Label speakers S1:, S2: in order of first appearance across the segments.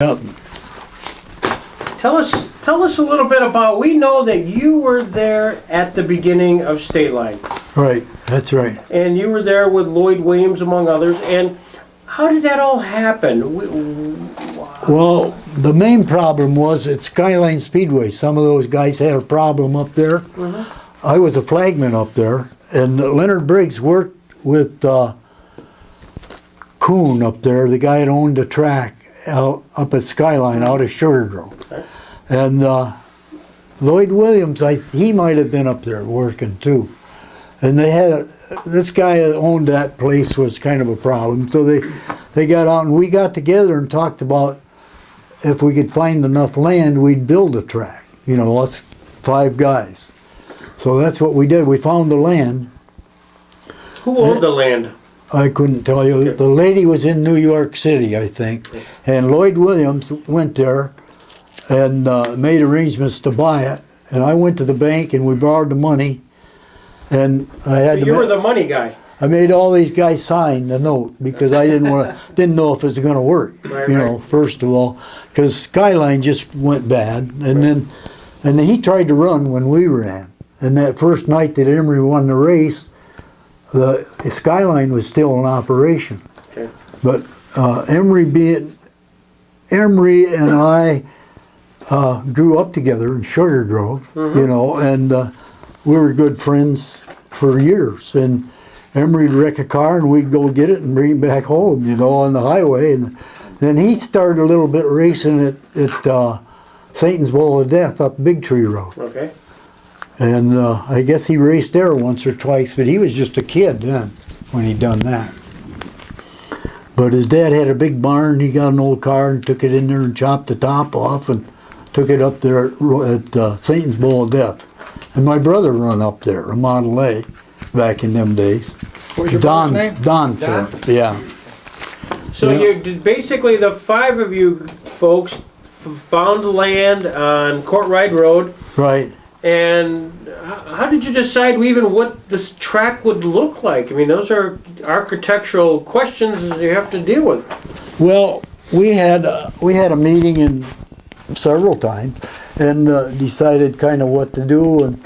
S1: Yep.
S2: Tell us a little bit about, we know that you were there at the beginning of State Line.
S1: Right, that's right.
S2: And you were there with Lloyd Williams, among others. And how did that all happen?
S1: Well, the main problem was at Skyline Speedway. Some of those guys had a problem up there. I was a flagman up there, and Leonard Briggs worked with Kuhn up there, the guy that owned the track up at Skyline out of Sugar Grove.
S2: Okay.
S1: And Lloyd Williams, he might have been up there working too. And they had this guy that owned that place was kind of a problem. So they got out and we got together and talked about if we could find enough land, we'd build a track. You know, us 5 guys. So that's what we did. We found the land.
S2: Who owned the land?
S1: I couldn't tell you.
S2: Okay.
S1: The lady was in New York City, I think. And Lloyd Williams went there and made arrangements to buy it. And I went to the bank and we borrowed the money. And I had
S2: You were the money guy.
S1: I made all these guys sign the note because I didn't know if it was going to work.
S2: Right,
S1: you know, first of all, because Skyline just went bad, and then he tried to run when we ran. And that first night that Emery won the race, the Skyline was still in operation.
S2: Okay.
S1: But Emery and I grew up together in Sugar Grove, you know, and we were good friends for years. And Emery'd wreck a car and we'd go get it and bring it back home, you know, on the highway. And then he started a little bit racing at Satan's Bowl of Death up Big Tree Road.
S2: Okay.
S1: And I guess he raced there once or twice, but he was just a kid then when he done that. But his dad had a big barn. He got an old car and took it in there and chopped the top off and took it up there at Satan's Bowl of Death. And my brother run up there, a Model A, back in them days.
S3: What was your brother's name?
S1: Don Thorpe, yeah.
S2: So
S1: Yeah.
S2: you did basically, the 5 of you folks found land on Courtright Road.
S1: Right.
S2: And how did you decide even what this track would look like? I mean, those are architectural questions you have to deal with.
S1: Well, we had a meeting several times and decided kind of what to do.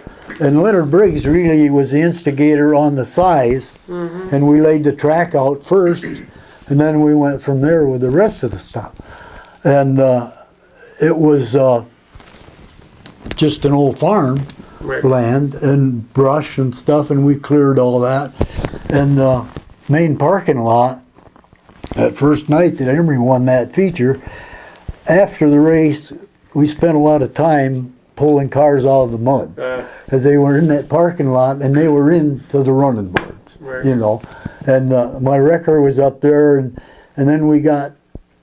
S1: And Leonard Briggs really was the instigator on the size. And we laid the track out first, and then we went from there with the rest of the stuff. And it was just an old farm land and brush and stuff, and we cleared all that. And main parking lot, that first night that Emery won that feature, after the race, we spent a lot of time pulling cars out of the mud because they were in that parking lot and they were into the running boards, you know. And my wrecker was up there, and then we got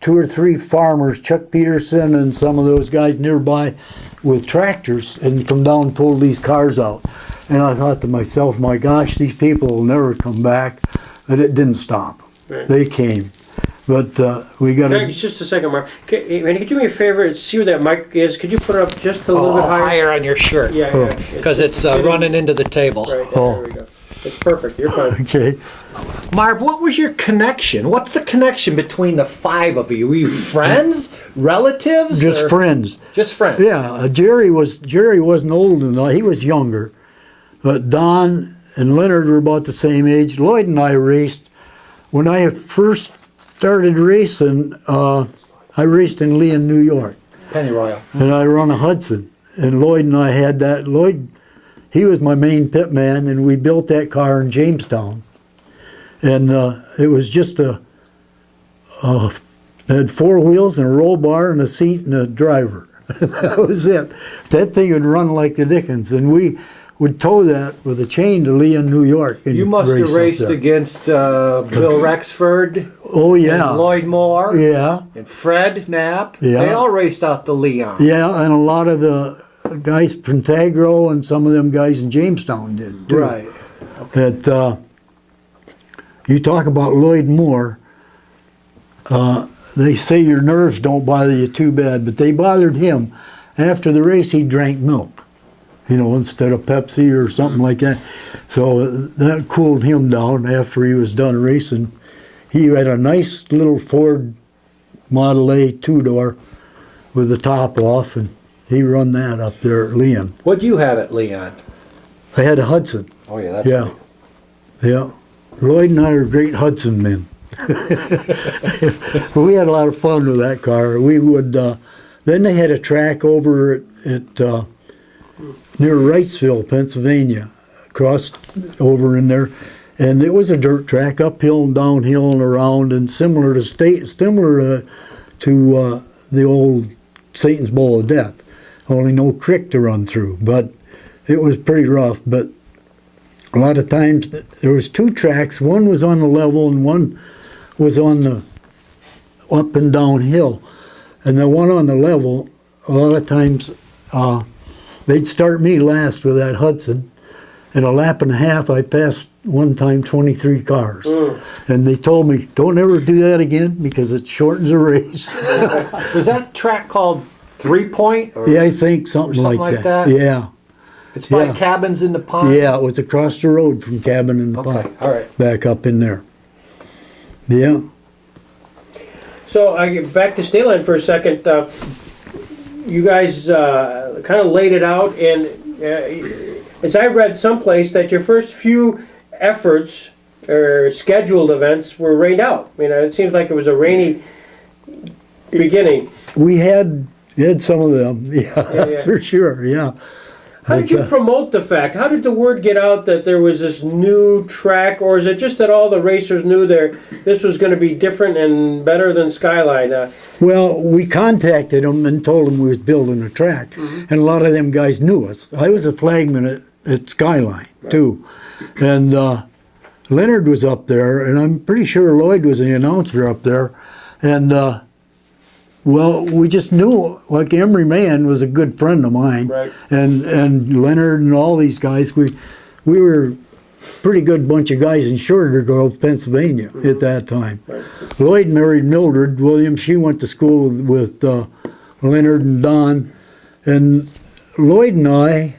S1: 2 or 3 farmers, Chuck Peterson and some of those guys nearby with tractors, and come down and pull these cars out. And I thought to myself, my gosh, these people will never come back. But it didn't stop.
S2: Right.
S1: They came. But we got to...
S2: Just a second, Marv. Could you do me a favor? See where that mic is? Could you put it up just a little bit higher?
S3: Higher on your shirt.
S2: Yeah,
S3: Because it's running into the table.
S2: Right, there we go. It's perfect. You're fine.
S1: Okay.
S3: Marv, what was your connection? What's the connection between the 5 of you? Were you friends, relatives?
S1: Just friends.
S3: Just friends.
S1: Yeah, Jerry wasn't old enough. He was younger. But Don and Leonard were about the same age. Lloyd and I raced. When I first started racing, I raced in Leon, New York.
S3: Pennyroyal.
S1: And I run a Hudson. And Lloyd and I had that. Lloyd, he was my main pit man, and we built that car in Jamestown. And it was just it had 4 wheels and a roll bar and a seat and a driver. That was it. That thing would run like the dickens. And we would tow that with a chain to Leon, New York. And
S3: You must have raced against Bill Rexford.
S1: Oh, yeah.
S3: And Lloyd Moore.
S1: Yeah.
S3: And Fred Knapp.
S1: Yeah.
S3: They all raced out to Leon.
S1: Yeah, and a lot of the guys, Pentagro and some of them guys in Jamestown did, too.
S3: Right.
S1: That you talk about Lloyd Moore, they say your nerves don't bother you too bad, but they bothered him. After the race, he drank milk, you know, instead of Pepsi or something like that. So that cooled him down after he was done racing. He had a nice little Ford Model A two-door with the top off, and he run that up there at Leon.
S3: What do you have at Leon?
S1: I had a Hudson.
S3: Oh yeah, that's
S1: Yeah.
S3: right.
S1: Yeah. Lloyd and I are great Hudson men. We had a lot of fun with that car. We would, then they had a track over at near Wrightsville, Pennsylvania, across over in there. And it was a dirt track, uphill and downhill and around, and similar to the old Satan's Bowl of Death. Only no creek to run through, but it was pretty rough. But a lot of times there was two tracks. One was on the level and one was on the up and downhill. And the one on the level, a lot of times they'd start me last with that Hudson. In a lap and a half, I passed one time 23 cars. And they told me, don't ever do that again because it shortens the race.
S3: Was that track called 3 Point? Or
S1: Yeah, I think something like that. Yeah.
S3: It's by
S1: yeah.
S3: Cabins in the Pond?
S1: Yeah, it was across the road from Cabin in the
S3: Okay,
S1: Pond.
S3: all right.
S1: Back up in there. Yeah.
S2: So I get back to State Line for a second. You guys kind of laid it out, and as I read someplace that your first few efforts or scheduled events were rained out. I mean, it seems like it was a rainy beginning.
S1: We had some of them. Yeah, that's for sure. Yeah.
S2: How did you promote the fact? How did the word get out that there was this new track, or is it just that all the racers knew this was going to be different and better than Skyline?
S1: Well, we contacted them and told them we was building a track, and a lot of them guys knew us. I was a flagman at Skyline too, and Leonard was up there, and I'm pretty sure Lloyd was the announcer up there, and well, we just knew, like Emery Mann was a good friend of mine,
S2: Right.
S1: and Leonard and all these guys. We were a pretty good bunch of guys in Sugar Grove, Pennsylvania at that time.
S2: Right.
S1: Lloyd married Mildred Williams. She went to school with Leonard and Don, and Lloyd and I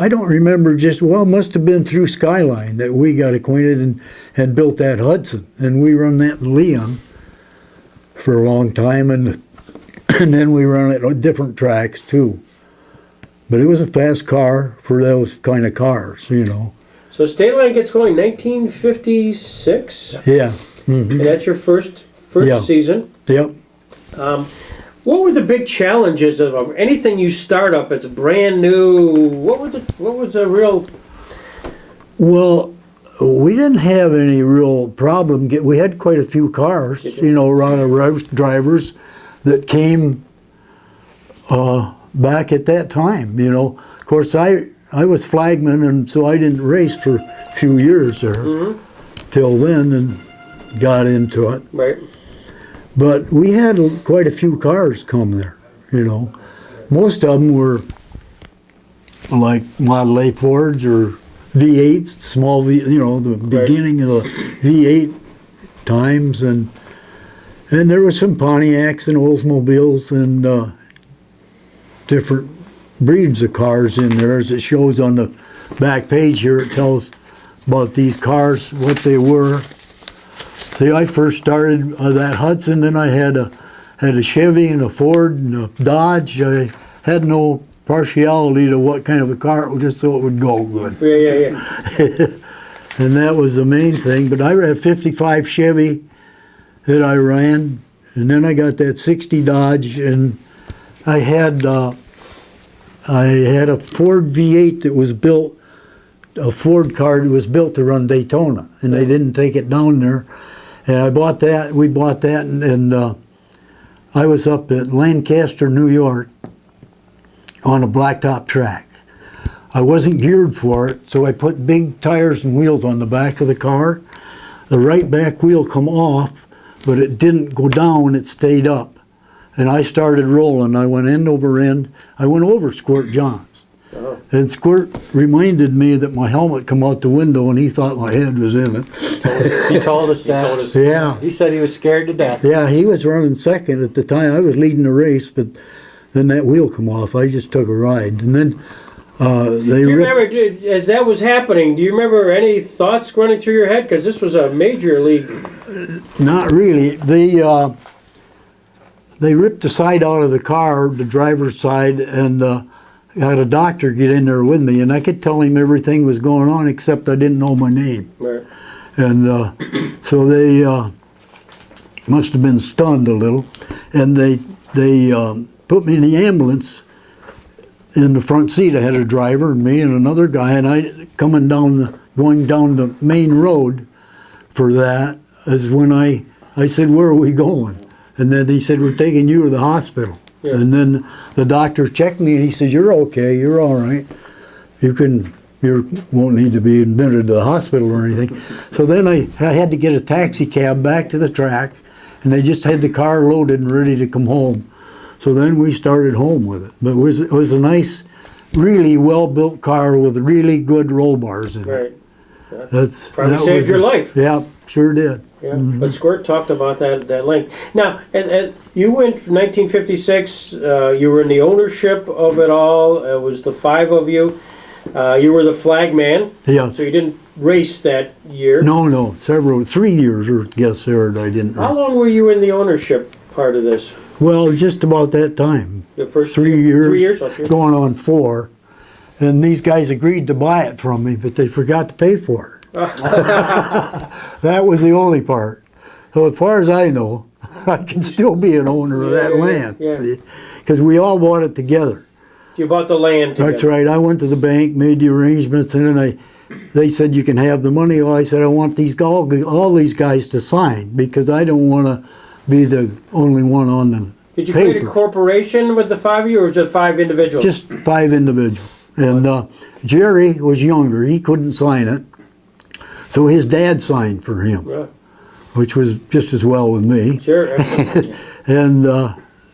S1: don't remember it must have been through Skyline that we got acquainted and built that Hudson, and we run that in Leon for a long time, and then we run it on different tracks too. But it was a fast car for those kind of cars, you know.
S2: So State Line gets going 1956,
S1: Yeah.
S2: and that's your first
S1: Yeah.
S2: season.
S1: Yep.
S2: What were the big challenges of anything you start up? It's brand new. What was the real?
S1: Well, we didn't have any real problem. We had quite a few cars, you know, a lot of drivers that came back at that time, you know. Of course, I was flagman, and so I didn't race for a few years there till then, and got into it.
S2: Right.
S1: But we had quite a few cars come there, you know. Most of them were like Model A Fords or V8s, small V, you know, the beginning of the V8 times, and there was some Pontiacs and Oldsmobiles and different breeds of cars in there. As it shows on the back page here, it tells about these cars, what they were. See, I first started that Hudson, then I had a Chevy and a Ford and a Dodge. I had no partiality to what kind of a car, just so it would go good.
S2: Yeah.
S1: And that was the main thing. But I had a 55 Chevy that I ran, and then I got that 60 Dodge, and I had a Ford V8 that was built, a Ford car that was built to run Daytona, and they didn't take it down there. And I bought that, we bought that, and I was up at Lancaster, New York, on a blacktop track. I wasn't geared for it, so I put big tires and wheels on the back of the car. The right back wheel come off, but it didn't go down, it stayed up. And I started rolling. I went end over end. I went over Squirt Johns.
S2: Oh.
S1: And Squirt reminded me that my helmet come out the window, and he thought my head was in it.
S3: He told us that.
S1: Yeah.
S3: He said he was scared to death.
S1: Yeah, he was running second at the time. I was leading the race, but then that wheel come off. I just took a ride. And then They
S2: Do you
S1: ripped,
S2: remember, as that was happening, do you remember any thoughts running through your head? Because this was a major league.
S1: not really. They ripped the side out of the car, the driver's side, and had a doctor get in there with me, and I could tell him everything was going on except I didn't know my name.
S2: Right.
S1: And so they must have been stunned a little, and they put me in the ambulance. In the front seat, I had a driver, and me and another guy, and I going down the main road for that is when I said, "Where are we going?" And then he said, "We're taking you to the hospital."
S2: Yeah.
S1: And then the doctor checked me, and he said, "You're okay. You're all right. You won't need to be admitted to the hospital or anything." So then I had to get a taxi cab back to the track, and they just had the car loaded and ready to come home. So then we started home with it. But it was a nice, really well-built car with really good roll bars in it.
S2: Right.
S1: That
S2: Probably saved your life.
S1: Yeah, sure did.
S2: Yeah, but Squirt talked about that length. Now, and you went from 1956, you were in the ownership of it all. It was the 5 of you. You were the flag man.
S1: Yes.
S2: So you didn't race that year.
S1: No, 3 years or guess there I didn't.
S2: How long were you in the ownership part of this?
S1: Well, just about that time.
S2: The first
S1: 3 years.
S2: 3 years? Okay.
S1: Going on 4. And these guys agreed to buy it from me, but they forgot to pay for it. That was the only part. So as far as I know, I can still be an owner of that land.
S2: yeah.
S1: See, because we all bought it together.
S2: You bought the land together.
S1: That's right. I went to the bank, made the arrangements, and then they said you can have the money. Well, I said I want all these guys to sign because I don't want to be the only one on the
S2: Did you
S1: paper.
S2: create a corporation with the 5 of you, or was it 5 individuals?
S1: Just 5 individuals. And Jerry was younger. He couldn't sign it. So his dad signed for him,
S2: Yeah,
S1: which was just as well with me.
S2: sure.
S1: And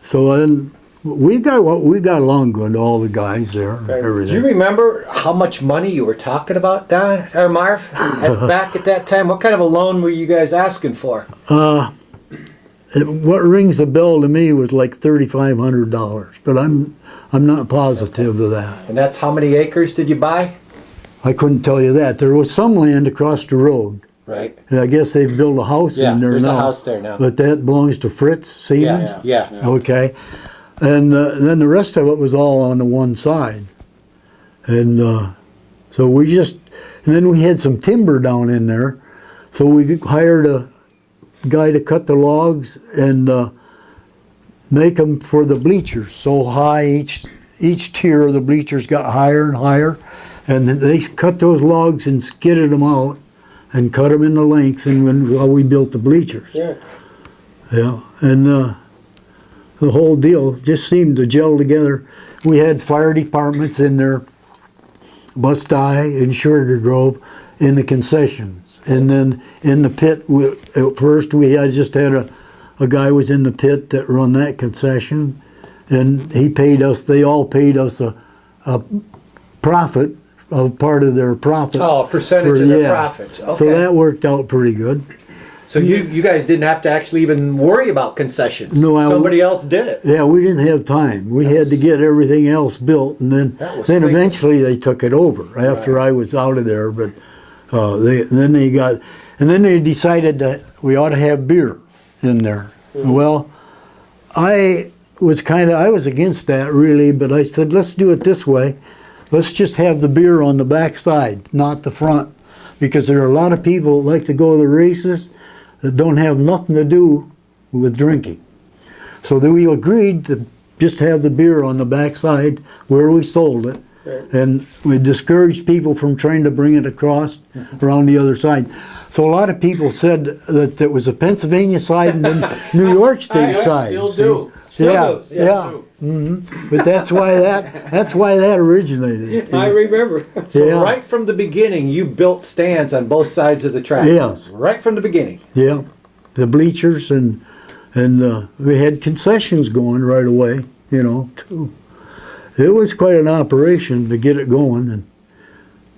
S1: so then we got along good, all the guys there, and
S2: Right.
S3: Do you
S1: everything.
S3: remember how much money you were talking about, Don or Marv? Back at that time, what kind of a loan were you guys asking for?
S1: What rings a bell to me was like $3,500, but I'm not positive of that.
S3: And that's how many acres did you buy?
S1: I couldn't tell you that. There was some land across the road.
S3: Right.
S1: I guess they've built a house
S3: Yeah,
S1: in there
S3: there's
S1: now.
S3: a house there now.
S1: But that belongs to Fritz Siemens?
S3: Yeah.
S1: Okay. And then the rest of it was all on the one side. And so and then we had some timber down in there. So we hired a guy to cut the logs and make them for the bleachers. So high, each tier of the bleachers got higher and higher. And they cut those logs and skidded them out and cut them into lengths, and while we built the bleachers.
S2: Yeah.
S1: Yeah, and the whole deal just seemed to gel together. We had fire departments in there, Bust Eye and Sugar Grove, in the concessions. And then in the pit, at first just had a guy was in the pit that run that concession, and they all paid us a profit, of part of their profit.
S3: Oh, a percentage of their profits. Okay.
S1: So that worked out pretty good.
S3: So you guys didn't have to actually even worry about concessions.
S1: No,
S3: somebody else did it.
S1: Yeah, we didn't have time. We had to get everything else built, and then
S3: thinking.
S1: eventually they took it over after I was out of there. But then they decided that we ought to have beer in there. Mm-hmm. Well, I was against that really, but I said let's do it this way. Let's just have the beer on the back side, not the front, because there are a lot of people that like to go to the races that don't have nothing to do with drinking. So then we agreed to just have the beer on the back side where we sold it,
S2: Right.
S1: and we discouraged people from trying to bring it across around the other side. So a lot of people said that it was the Pennsylvania side and the New York State side.
S3: Still
S1: see?
S3: do.
S1: Yeah,
S2: Still do. Yes,
S1: yeah. But that's why that originated. see?
S2: I remember.
S3: So
S1: Yeah.
S3: right from the beginning, you built stands on both sides of the track.
S1: Yes.
S3: Right from the beginning.
S1: Yeah, the bleachers and we had concessions going right away, too. It was quite an operation to get it going, and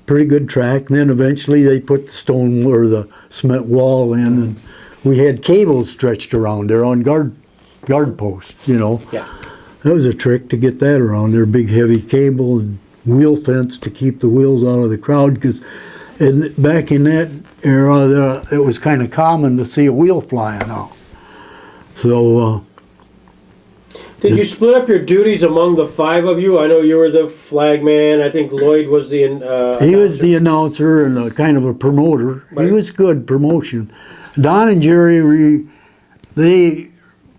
S1: pretty good track. And then eventually they put the stone or the cement wall in, and we had cables stretched around there on guard posts,
S3: Yeah.
S1: That was a trick to get that around there, big heavy cable, and wheel fence to keep the wheels out of the crowd, because back in that era, it was kind of common to see a wheel flying out. So,
S2: Did you split up your duties among the 5 of you? I know you were the flag man. I think Lloyd was the
S1: he was the announcer and a kind of a promoter.
S2: Right.
S1: He was good promotion. Don and Jerry, they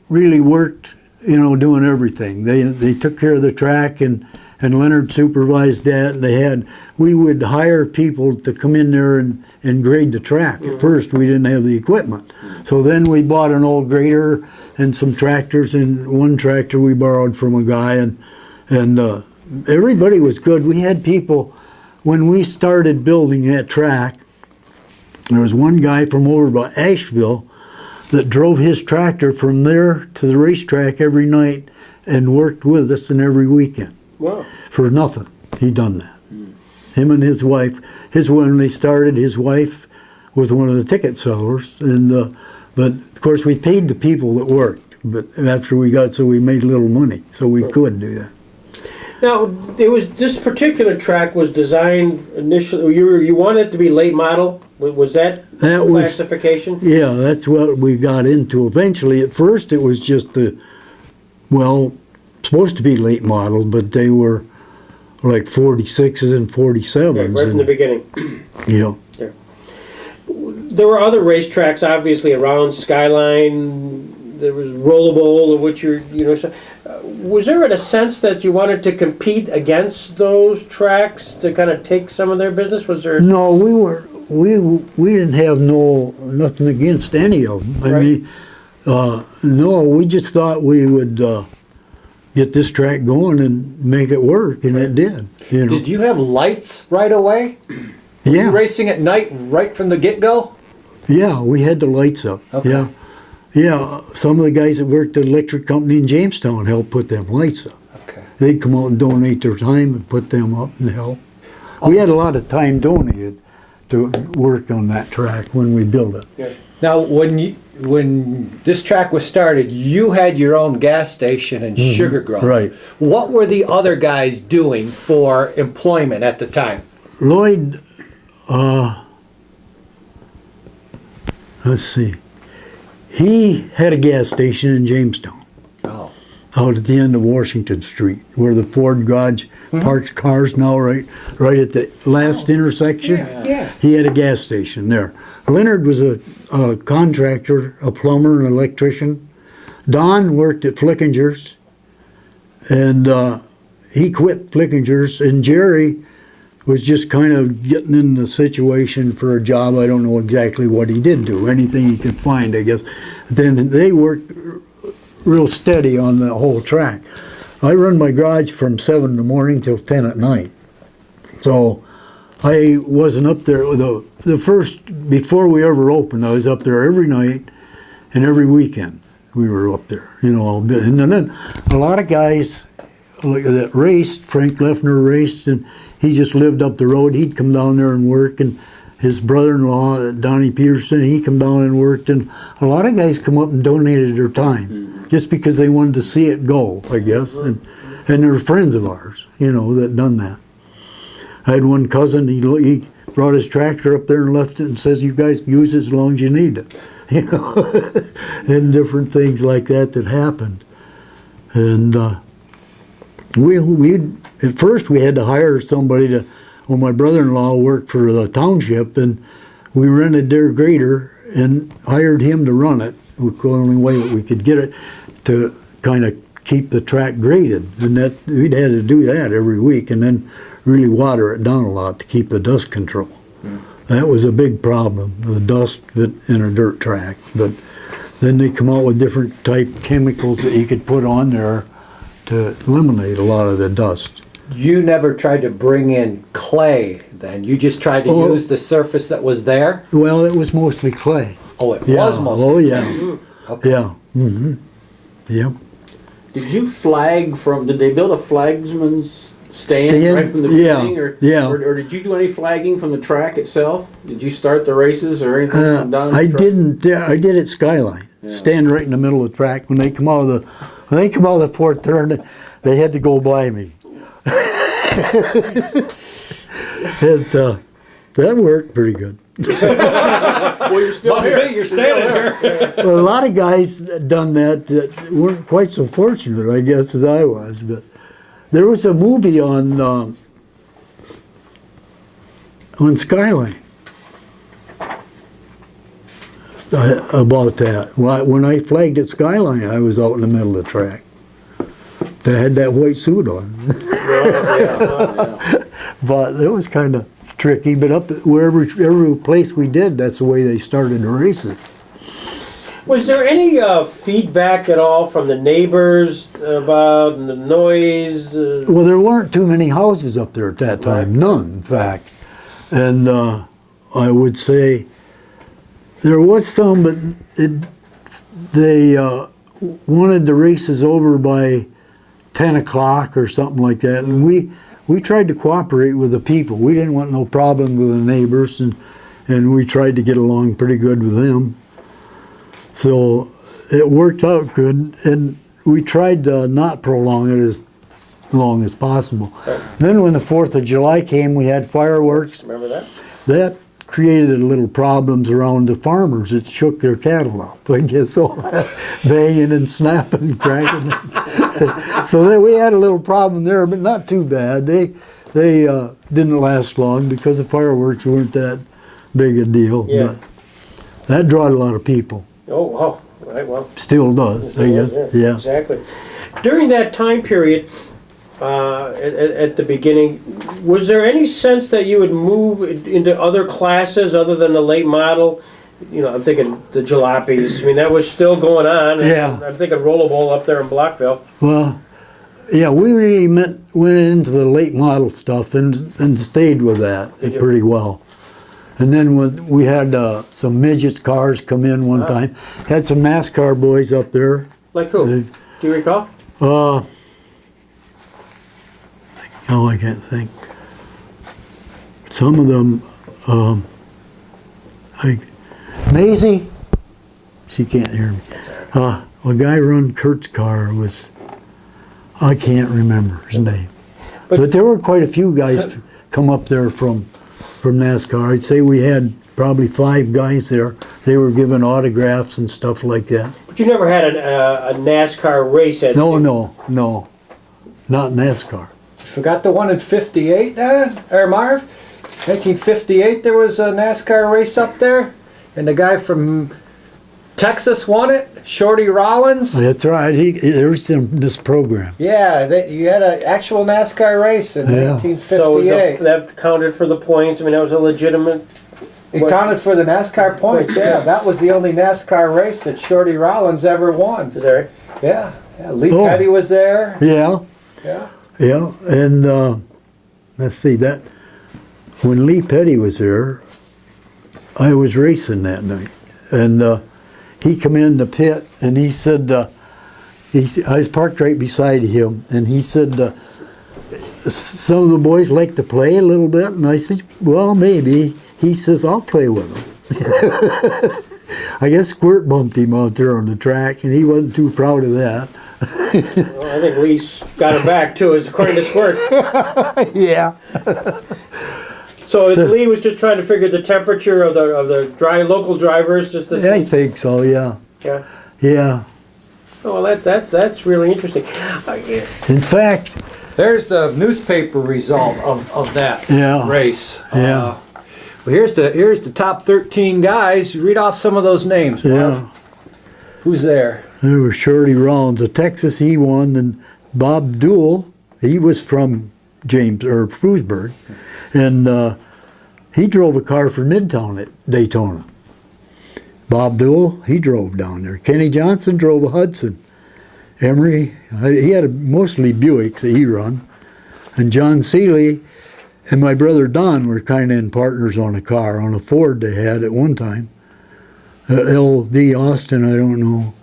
S1: really worked, doing everything. They took care of the track, and Leonard supervised that. And we would hire people to come in there and grade the track. At first, we didn't have the equipment. So then we bought an old grader and some tractors, and one tractor we borrowed from a guy, and everybody was good. We had people, when we started building that track, there was one guy from over by Asheville that drove his tractor from there to the racetrack every night and worked with us and every weekend.
S2: Wow.
S1: For nothing. He done that. Him and his wife. When they started, his wife was one of the ticket sellers, and but of course we paid the people that worked. But after we made a little money, so we could do that.
S2: Now, this particular track was designed initially. You wanted it to be late model. Was that classification?
S1: Yeah, that's what we got into eventually. At first, it was just supposed to be late model, but they were like 46s and 47s.
S2: Right from the beginning.
S1: Yeah.
S2: There were other racetracks, obviously, around Skyline. There was Rollerball, of which was there a sense that you wanted to compete against those tracks to kind of take some of their business? Was there?
S1: No, we didn't have nothing against any of them.
S2: Right.
S1: I mean, no, we just thought we would get this track going and make it work, and it did.
S3: Did you have lights right away? Were you racing at night right from the get-go?
S1: Yeah, we had the lights up.
S3: Okay.
S1: Yeah. Yeah, some of the guys that worked at the electric company in Jamestown helped put them lights up.
S3: Okay.
S1: They'd come out and donate their time and put them up and help. We had a lot of time donated to work on that track when we built it.
S2: Yeah.
S3: Now, when this track was started, you had your own gas station and sugar grove.
S1: Right.
S3: What were the other guys doing for employment at the time?
S1: Lloyd, let's see. He had a gas station in Jamestown,
S3: Oh.
S1: out at the end of Washington Street, where the Ford garage parks cars now, right at the last intersection.
S3: Yeah.
S1: He had a gas station there. Leonard was a contractor, a plumber, an electrician. Don worked at Flickinger's, and he quit Flickinger's, and Jerry was just kind of getting in the situation for a job. I don't know exactly what he did do, anything he could find, I guess. Then they worked real steady on the whole track. I run my garage from 7 in the morning till 10 at night. So I wasn't up there. The first, before we ever opened, I was up there every night and every weekend. We were up there, and then a lot of guys that raced, Frank Leffner raced, and he just lived up the road. He'd come down there and work, and his brother-in-law, Donnie Peterson, he come down and worked, and a lot of guys come up and donated their time just because they wanted to see it go, I guess, and they're friends of ours, that done that. I had one cousin, he brought his tractor up there and left it and says, you guys use it as long as you need it, and different things like that happened. And we at first we had to hire somebody my brother-in-law worked for the township, and we rented their grader and hired him to run it. It was the only way that we could get it to kind of keep the track graded, and that we'd had to do that every week, and then really water it down a lot to keep the dust control. That was a big problem, the dust in a dirt track. But then they come out with different type chemicals that you could put on there to eliminate a lot of the dust.
S3: You never tried to bring in clay then? You just tried to use the surface that was there?
S1: Well, it was mostly clay.
S3: Oh, it was mostly
S1: clay.
S3: Yeah. Okay.
S1: Yeah. Mm-hmm. Yeah.
S4: Did you did they build a flagsman's stand right from the beginning? Or did you do any flagging from the track itself? Did you start the races or anything down
S1: I didn't. I did at Skyline. Yeah. Stand right in the middle of the track. When they come out of the fourth turn, they had to go by me. That worked pretty good.
S4: Well, you're still here.
S3: You're standing here.
S1: Well, a lot of guys done that weren't quite so fortunate, I guess, as I was. But there was a movie on Skyline about that. When I flagged at Skyline, I was out in the middle of the track. They had that white suit on. But it was kind of tricky. But every place we did, that's the way they started the races.
S2: Was there any feedback at all from the neighbors about the noise?
S1: Well, there weren't too many houses up there at that time. None, in fact. And I would say there was some, but they wanted the races over by 10 o'clock or something like that. And we tried to cooperate with the people. We didn't want no problem with the neighbors, and we tried to get along pretty good with them. So it worked out good, and we tried to not prolong it as long as possible.
S2: Right.
S1: Then when the 4th of July came, we had fireworks.
S2: Remember that?
S1: That created a little problems around the farmers. It shook their cattle up, I guess, so banging and snapping and cracking. So then we had a little problem there, but not too bad. They didn't last long because the fireworks weren't that big a deal.
S2: Yeah.
S1: But that drawed a lot of people.
S2: Oh, right, well.
S1: Still does, I guess. Yeah.
S2: Exactly. During that time period, at the beginning, was there any sense that you would move into other classes other than the late model? You know, I'm thinking the jalopies. I mean, that was still going on.
S1: Yeah.
S2: I'm thinking Rollerball up there in Blockville.
S1: Well, yeah, we really went into the late model stuff and stayed with that pretty well. And then when we had some midget cars come in one time, had some NASCAR boys up there.
S2: Like who? Do you recall?
S1: Oh, I can't think. Some of them, Maisie, she can't hear me. A guy run Kurt's car was, I can't remember his name. But there were quite a few guys come up there from NASCAR. I'd say we had probably 5 guys there. They were giving autographs and stuff like that.
S2: But you never had a NASCAR race at
S1: No, not NASCAR.
S3: Forgot the one in 58, or Marv? 1958, there was a NASCAR race up there, and the guy from Texas won it, Shorty Rollins.
S1: That's right. There's this program.
S3: Yeah, you had an actual NASCAR race in 1958.
S2: So that counted for the points. I mean, that was a legitimate.
S3: It counted for the NASCAR points. Yeah, that was the only NASCAR race that Shorty Rollins ever won.
S2: Is that right?
S3: Yeah. Lee Petty was there.
S1: Yeah.
S3: Yeah.
S1: Yeah, and let's see, that when Lee Petty was there, I was racing that night, and he come in the pit, and he said, I was parked right beside him, and he said, some of the boys like to play a little bit, and I said, well, maybe. He says, I'll play with them. I guess Squirt bumped him out there on the track, and he wasn't too proud of that.
S2: Well, I think Lee's got it back too, according to Squirt.
S1: Yeah.
S2: So Lee was just trying to figure the temperature of the local drivers, just to see.
S1: I think so. Yeah.
S2: Yeah.
S1: Yeah.
S2: Oh, well, that's really interesting.
S1: In fact,
S3: there's the newspaper result of that race.
S1: Yeah.
S3: Well, here's the top 13 guys. Read off some of those names. Marv.
S1: Yeah.
S3: Who's there?
S1: There was Shirley Rollins of Texas. He won, and Bob Duell. He was from Frewsburg, and he drove a car for Midtown at Daytona. Bob Duell, he drove down there. Kenny Johnson drove a Hudson. Emery, he had mostly Buicks that he run, and John Seeley and my brother Don were kind of in partners on a car, on a Ford they had at one time. L.D. Austin, I don't know.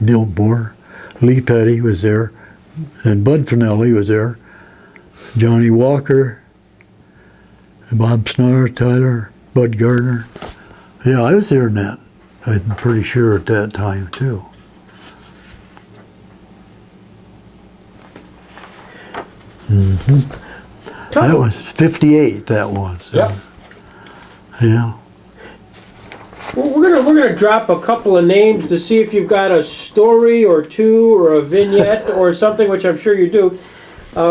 S1: Bill Bohr. Lee Petty was there. And Bud Finelli was there. Johnny Walker. Bob Snar, Tyler, Bud Gardner. Yeah, I was there in that. I'm pretty sure at that time, too. That was 58, that was.
S3: Yep.
S1: Yeah.
S2: Well, we're gonna drop a couple of names to see if you've got a story or two or a vignette or something, which I'm sure you do,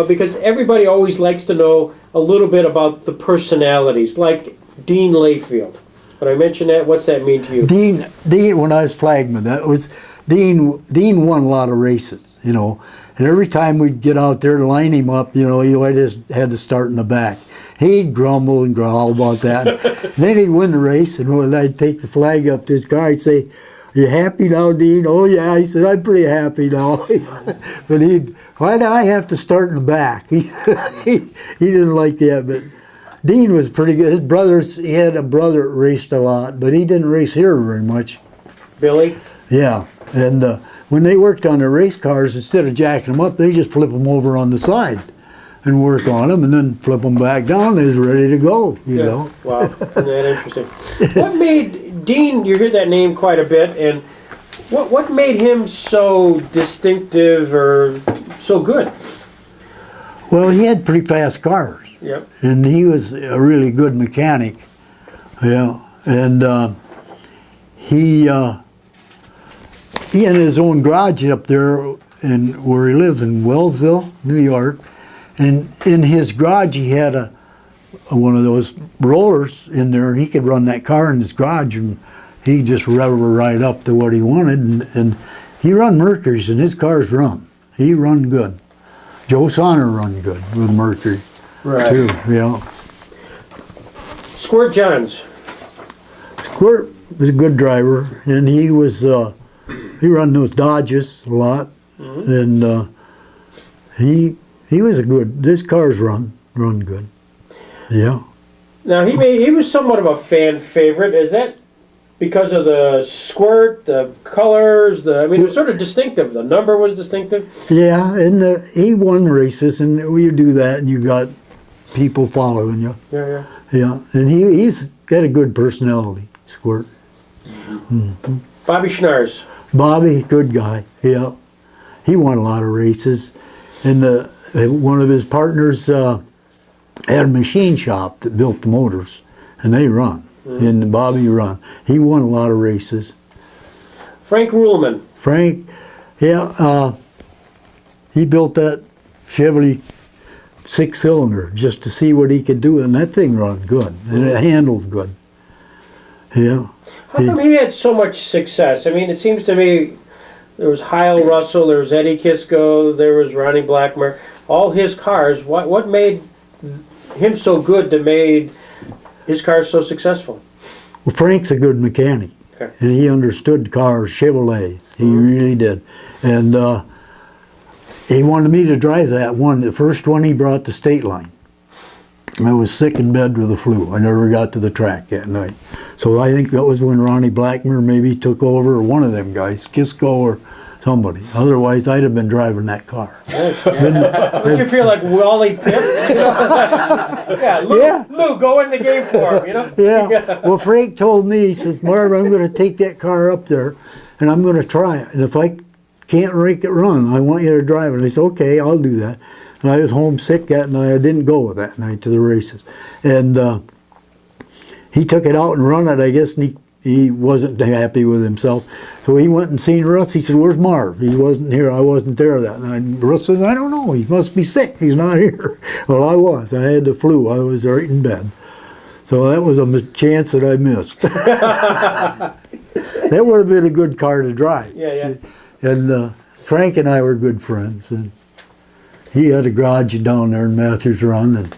S2: because everybody always likes to know a little bit about the personalities, like Dean Layfield. When I mention that, what's that mean to you?
S1: Dean, when I was flagman, that was, Dean won a lot of races, you know, and every time we'd get out there to line him up, you know, he always had to start in the back. He'd grumble and growl about that. And then he'd win the race, and when I'd take the flag up to his car, I'd say, "You happy now, Dean?" "Oh yeah," he said, "I'm pretty happy now." But why do I have to start in the back? He didn't like that, but Dean was pretty good. His brothers, he had a brother that raced a lot, but he didn't race here very much.
S2: Billy?
S1: Yeah, and when they worked on their race cars, instead of jacking them up, they just flip them over on the side and work on them, and then flip them back down. They was ready to go, you know.
S2: Wow, isn't that interesting? What made Dean, you hear that name quite a bit, and what made him so distinctive or so good?
S1: Well, he had pretty fast cars.
S2: Yep.
S1: And he was a really good mechanic. Yeah, and he had his own garage up there where he lives in Wellsville, New York. And in his garage, he had one of those rollers in there, and he could run that car in his garage, and he just rev her right up to what he wanted. And he run Mercuries, and his cars run. He run good. Joe Sonner run good with Mercury,
S2: Right.
S1: too. Yeah.
S2: Squirt Johns.
S1: Squirt was a good driver, and he was he run those Dodges a lot, and he was a good. His cars run good. Yeah.
S2: Now he was somewhat of a fan favorite. Is that because of the squirt, the colors? I mean, it was sort of distinctive. The number was distinctive.
S1: Yeah, and he won races, and you do that, and you got people following you.
S2: Yeah, yeah.
S1: Yeah, and he's got a good personality, Squirt.
S2: Bobby Schnars.
S1: Bobby, good guy. Yeah, he won a lot of races, and one of his partners had a machine shop that built the motors, and they run. And Bobby run. He won a lot of races.
S2: Frank Ruhlman.
S1: Frank, yeah, he built that Chevrolet 6-cylinder just to see what he could do, and that thing run good, and it handled good. Yeah.
S2: How come he had so much success? I mean, it seems to me there was Heil Russell, there was Eddie Kisco, there was Ronnie Blackmer. All his cars. What made him so good that made his cars so successful?
S1: Well, Frank's a good mechanic,
S2: Okay.
S1: and he understood cars, Chevrolets. He really did. And he wanted me to drive that one, the first one he brought to State Line. I was sick in bed with the flu. I never got to the track that night. So I think that was when Ronnie Blackmer maybe took over, or one of them guys, Kisco or somebody. Otherwise, I'd have been driving that car.
S2: Don't you feel like Wally Pitt? Yeah, Lou, go in the game for him, you know?
S1: Yeah. Well, Frank told me, he says, "Marv, I'm going to take that car up there, and I'm going to try it. And if I can't make it run, I want you to drive it." And I said, "Okay, I'll do that." And I was homesick that night. I didn't go that night to the races. And he took it out and run it, I guess, and he wasn't happy with himself. So he went and seen Russ. He said, "Where's Marv?" He wasn't here. I wasn't there that night. And Russ says, "I don't know. He must be sick. He's not here." Well, I was. I had the flu. I was right in bed. So that was a chance that I missed. That would have been a good car to drive.
S2: Yeah, yeah.
S1: And Frank and I were good friends. And he had a garage down there in Matthews Run,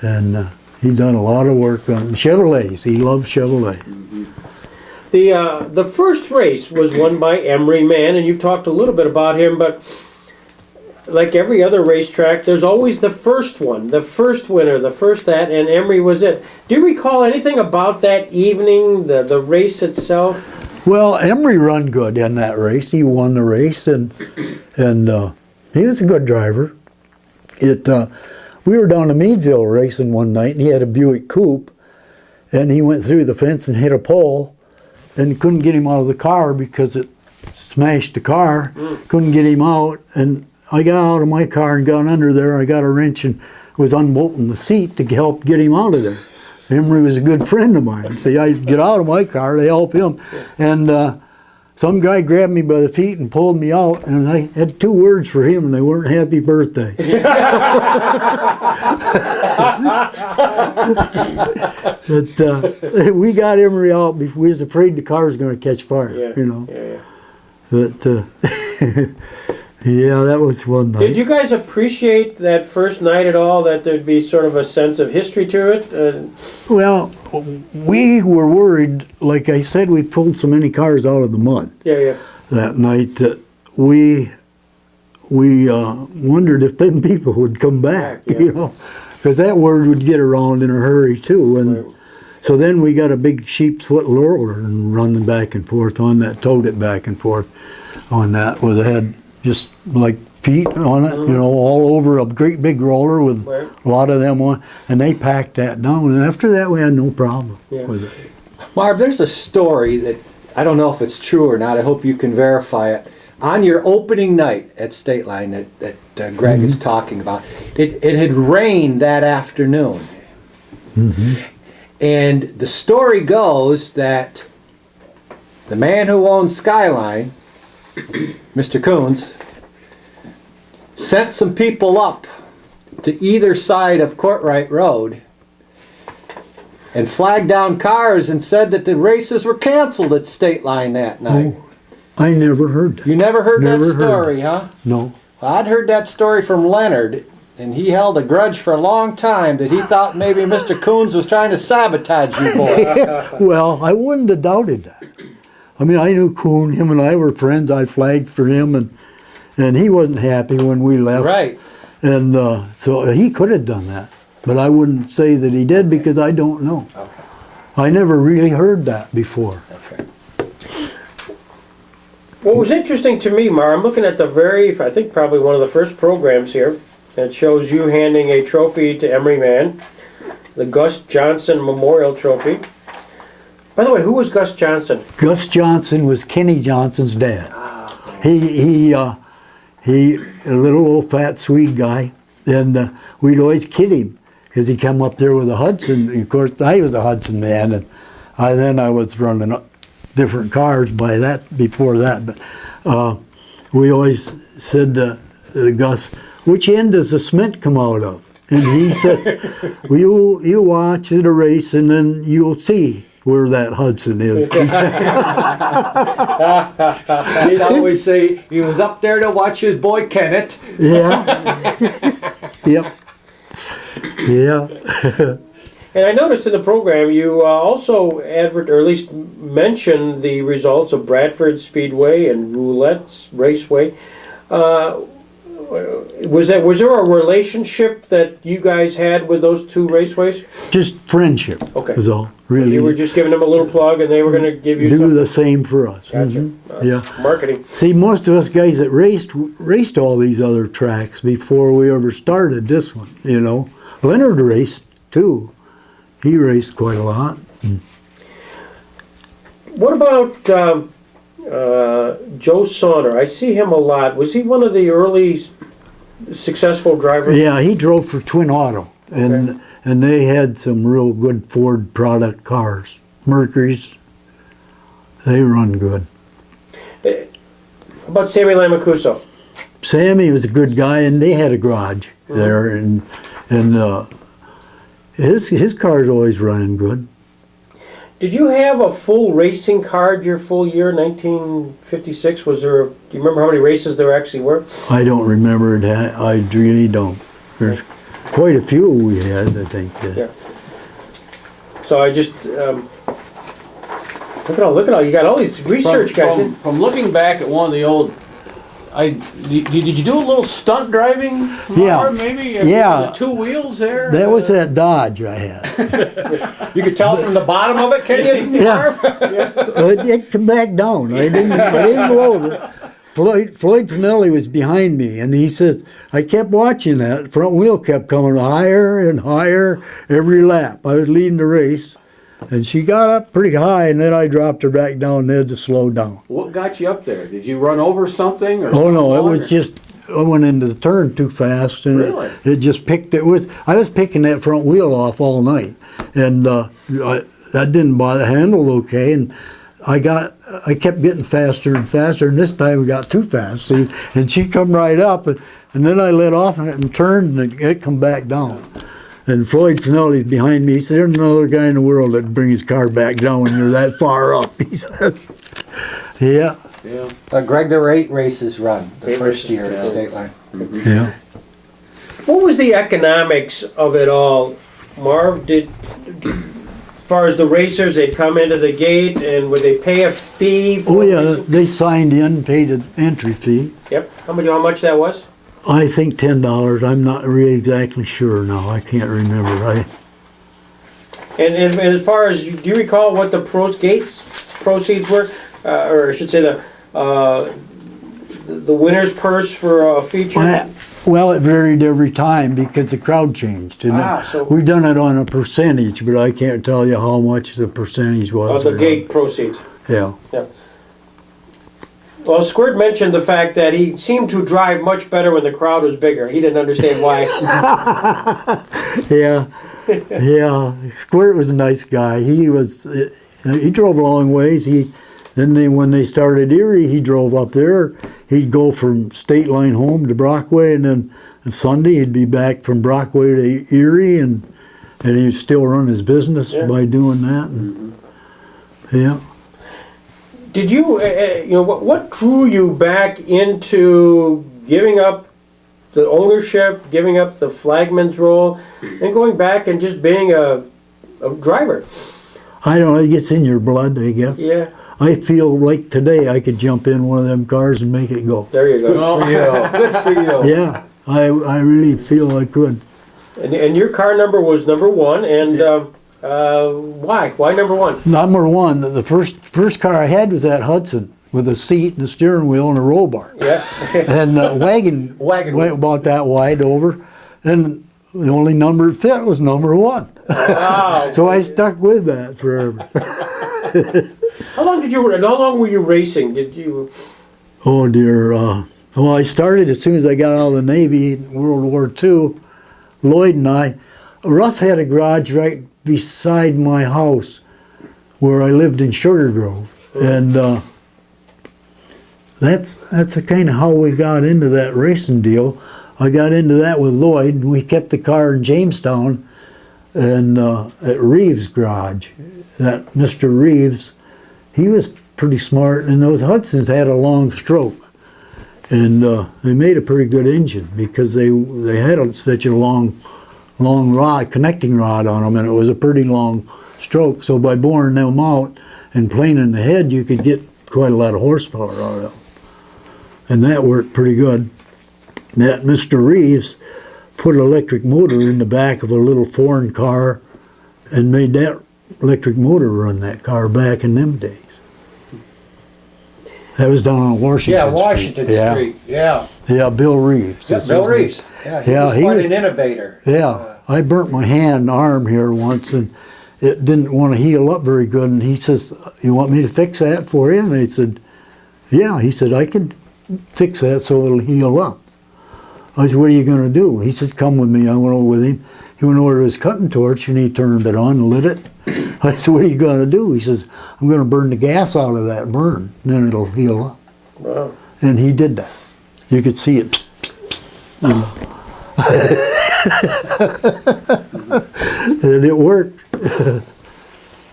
S1: and he done a lot of work on Chevrolets. He loved Chevrolets.
S2: The first race was won by Emery Mann, and you've talked a little bit about him, but like every other racetrack, there's always the first one, the first winner, the first that, and Emery was it. Do you recall anything about that evening, the race itself?
S1: Well, Emery run good in that race. He won the race, and he was a good driver. We were down to Meadville racing one night, and he had a Buick Coupe, and he went through the fence and hit a pole, and couldn't get him out of the car because it smashed the car. Couldn't get him out, and I got out of my car and got under there. I got a wrench and was unbolting the seat to help get him out of there. Emery was a good friend of mine. So I get out of my car to help him. And some guy grabbed me by the feet and pulled me out, and I had 2 words for him, and they weren't happy birthday. But we got Emery out before we was afraid the car was going to catch fire, you know. But yeah, that was one night.
S2: Did you guys appreciate that first night at all, that there'd be sort of a sense of history to it?
S1: Well, we were worried, like I said, we pulled so many cars out of the mud that night that we wondered if them people would come back, you know, because that word would get around in a hurry too. And so then we got a big sheep's foot roller and running back and forth on that, towed it back and forth on that, with a head just like feet on it, you know, all over a great big roller with a lot of them on, and they packed that down. And after that, we had no problem with it.
S3: Marv, there's a story that I don't know if it's true or not. I hope you can verify it. On your opening night at State Line that Greg is talking about, it had rained that afternoon. And the story goes that the man who owned Skyline, Mr. Coons, sent some people up to either side of Courtright Road and flagged down cars and said that the races were canceled at State Line that night.
S1: Oh, I never heard that.
S3: You never heard that story, huh?
S1: No.
S3: Well, I'd heard that story from Leonard, and he held a grudge for a long time that he thought maybe Mr. Coons was trying to sabotage you boys.
S1: Well, I wouldn't have doubted that. I mean, I knew Coon, him and I were friends. I flagged for him, and he wasn't happy when we left.
S3: Right.
S1: And so he could have done that, but I wouldn't say that he did because I don't know.
S3: Okay.
S1: I never really heard that before.
S3: Okay.
S2: What was interesting to me, Mar, I'm looking at the I think probably one of the first programs here, that shows you handing a trophy to Emery Man, the Gus Johnson Memorial Trophy. By the way, who was Gus Johnson?
S1: Gus Johnson was Kenny Johnson's dad. He a little old fat Swede guy, and we'd always kid him because he come up there with a Hudson. Of course, I was a Hudson man, and then I was running different cars before that. But we always said to Gus, "Which end does the cement come out of?" And he said, "Well, you watch the race, and then you'll see where that Hudson is."
S3: He'd always say he was up there to watch his boy Kenneth.
S1: Yeah. Yep. Yeah.
S2: And I noticed in the program you also or at least mentioned the results of Bradford Speedway and Roulette's Raceway. Was there a relationship that you guys had with those 2 raceways?
S1: Just friendship.
S2: Okay.
S1: Was all. Really.
S2: You were just giving them a little plug, and they were going to give you
S1: do
S2: something?
S1: the same for us.
S2: Gotcha.
S1: Yeah.
S2: Marketing.
S1: See, most of us guys that raced all these other tracks before we ever started this one. You know, Leonard raced too. He raced quite a lot.
S2: What about Joe Saunter? I see him a lot. Was he one of the early successful drivers?
S1: Yeah, he drove for Twin Auto, and they had some real good Ford product cars. Mercury's, they run good.
S2: How about Sammy Lamacuso?
S1: Sammy was a good guy, and they had a garage there, and his car's always running good.
S2: Did you have a full racing card your full year, 1956? Was there? Do you remember how many races there actually were?
S1: I don't remember it. I really don't. There's quite a few we had, I think.
S2: Yeah. So I just look at all. You got all these research guys.
S4: From looking back at one of the old, did you do a little stunt driving?
S1: Yeah.
S4: Maybe.
S1: Yeah.
S4: The 2 wheels there.
S1: That was that Dodge I had.
S3: You could tell from the bottom of it, can you?
S1: Yeah. It came back down. I didn't go over. Floyd Finelli was behind me, and he says, I kept watching that. Front wheel kept coming higher and higher every lap. I was leading the race, and she got up pretty high, and then I dropped her back down there to slow down.
S4: What got you up there? Did you run over something? Or
S1: Oh, no, it was just I went into the turn too fast, and
S4: Really?
S1: it just picked it with. I was picking that front wheel off all night, and that didn't bother. Handled okay, and I kept getting faster and faster, and this time we got too fast. See, and she come right up, and then I let off on it and turned, and it come back down. And Floyd Finelli's behind me. He said, "There's another guy in the world that'd bring his car back down when you're that far up." He said, "Yeah,
S4: Yeah.
S3: Greg, there were 8 races run the
S2: 8
S3: first
S2: races,
S3: year
S4: yeah.
S3: at State Line.
S1: yeah."
S2: What was the economics of it all, Marv? As far as the racers, they'd come into the gate, and would they pay a fee?
S1: Oh yeah, they signed in, paid an entry fee.
S2: Yep. How much that was?
S1: I think $10. I'm not really exactly sure now. I can't remember.
S2: And as far as, do you recall what the gates proceeds were? Or I should say the winner's purse for a feature?
S1: Well, it varied every time because the crowd changed. And
S2: So
S1: we done it on a percentage, but I can't tell you how much the percentage was.
S2: the gate proceeds.
S1: Yeah.
S2: Yeah. Well, Squirt mentioned the fact that he seemed to drive much better when the crowd was bigger. He didn't understand why.
S1: Yeah. Yeah. Squirt was a nice guy. He drove a long ways. When they started Erie, he drove up there. He'd go from State Line home to Brockway, and then on Sunday he'd be back from Brockway to Erie, and he'd still run his business by doing that. And, yeah.
S2: Did you, what drew you back into giving up the ownership, giving up the flagman's role, and going back and just being a driver?
S1: I don't know, it gets in your blood, I guess.
S2: Yeah.
S1: I feel like today I could jump in one of them cars and make it go.
S2: There you go.
S3: Good for you. Good for you.
S1: Yeah, I really feel I could.
S2: And your car number was number 1, and why? Why number 1?
S1: Number one, the first car I had was that Hudson with a seat and a steering wheel and a roll bar.
S2: Yeah.
S1: And wagon went about that wide over, and the only number it fit was number 1.
S2: Wow.
S1: So I stuck with that forever.
S2: How long were you racing? Did you?
S1: Oh dear. Well, I started as soon as I got out of the Navy in World War II. Lloyd and Russ had a garage right beside my house where I lived in Sugar Grove. And that's kind of how we got into that racing deal. I got into that with Lloyd, and we kept the car in Jamestown and at Reeves' garage. That Mr. Reeves, he was pretty smart, and those Hudsons had a long stroke. And they made a pretty good engine because they had such a long rod, connecting rod on them, and it was a pretty long stroke. So by boring them out and planing the head, you could get quite a lot of horsepower out of them. And that worked pretty good. That Mr. Reeves put an electric motor in the back of a little foreign car and made that electric motor run that car back in them days. That was down on Washington Street.
S3: Washington Street. Yeah.
S1: Yeah, Bill Reeves.
S3: Yeah, Bill Reeves. Yeah, he was quite an innovator.
S1: Yeah, I burnt my arm here once, and it didn't want to heal up very good. And he says, "You want me to fix that for you?" And I said, "Yeah." He said, "I can fix that so it'll heal up." I said, "What are you going to do?" He said, "Come with me." I went over with him. He went over to his cutting torch and he turned it on and lit it. I said, "What are you going to do?" He says, "I'm going to burn the gas out of that burn, and then it'll heal up."
S2: Wow.
S1: And he did that. You could see it. Psst, psst, psst, you know. And it worked.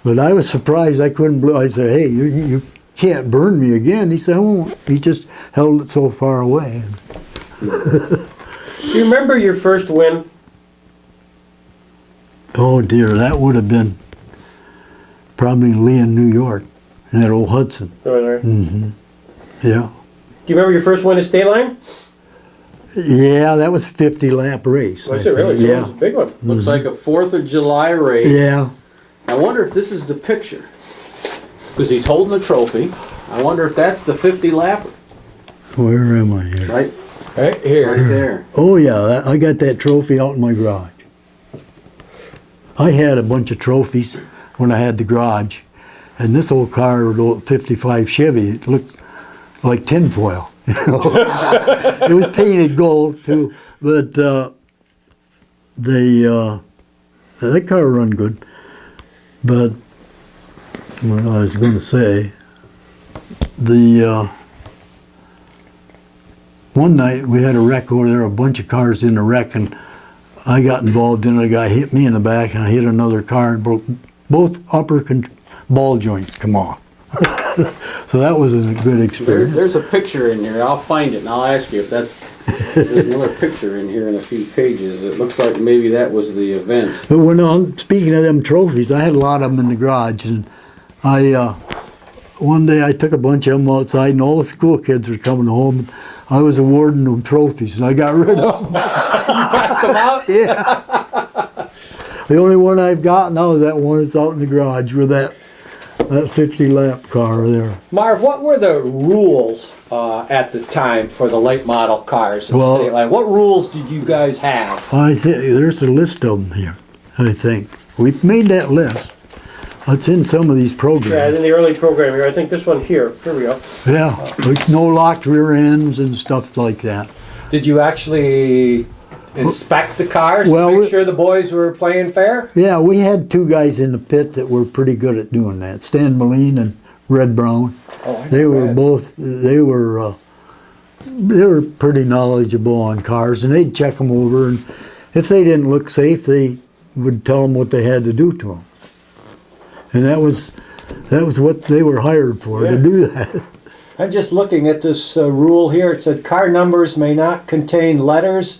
S1: But I was surprised I couldn't blow. I said, "Hey, you can't burn me again." He said, "I won't." He just held it so far away.
S2: Do you remember your first win?
S1: Oh dear, that would have been probably Leon, New York, in that old Hudson. Mm-hmm. Yeah.
S2: Do you remember your first win at State Line?
S1: Yeah, that was a 50-lap race.
S2: Was it really?
S1: Yeah.
S2: It was a big one.
S4: Looks like a 4th of July race.
S1: Yeah.
S4: I wonder if this is the picture. Because he's holding the trophy. I wonder if that's the 50 lapper.
S1: Where am I here?
S4: Right
S3: here.
S4: Right there.
S1: Oh yeah, I got that trophy out in my garage. I had a bunch of trophies when I had the garage, and this old car, an old '55 Chevy, it looked like tinfoil. It was painted gold too, but that car run good. But what I was going to say, one night we had a wreck over there, a bunch of cars in the wreck, and I got involved in it. A guy hit me in the back, and I hit another car and broke both upper ball joints come off. So that was a good experience.
S4: There's a picture in here. I'll find it and I'll ask you if that's. There's another picture in here in a few pages. It looks like maybe that was the event.
S1: But speaking of them trophies, I had a lot of them in the garage, and one day I took a bunch of them outside, and all the school kids were coming home. And I was awarding them trophies, and I got rid of them.
S3: You passed them out?
S1: Yeah. The only one I've got now is that one that's out in the garage with that 50 lap car there.
S3: Marv, what were the rules at the time for the late model cars?
S1: Well,
S3: State Line? What rules did you guys have?
S1: I think there's a list of them here. I think we made that list. It's in some of these programs.
S2: Yeah, in the early program here. I think this one here. Here we go.
S1: Yeah, with no locked rear ends and stuff like that.
S3: Did you actually inspect the cars
S1: Well,
S3: to make sure the boys were playing fair?
S1: Yeah, we had two guys in the pit that were pretty good at doing that. Stan Moline and Red Brown.
S3: Oh,
S1: They were both. They were pretty knowledgeable on cars, and they'd check them over. And if they didn't look safe, they would tell them what they had to do to them. And that was what they were hired for, to do that.
S3: I'm just looking at this rule here. It said car numbers may not contain letters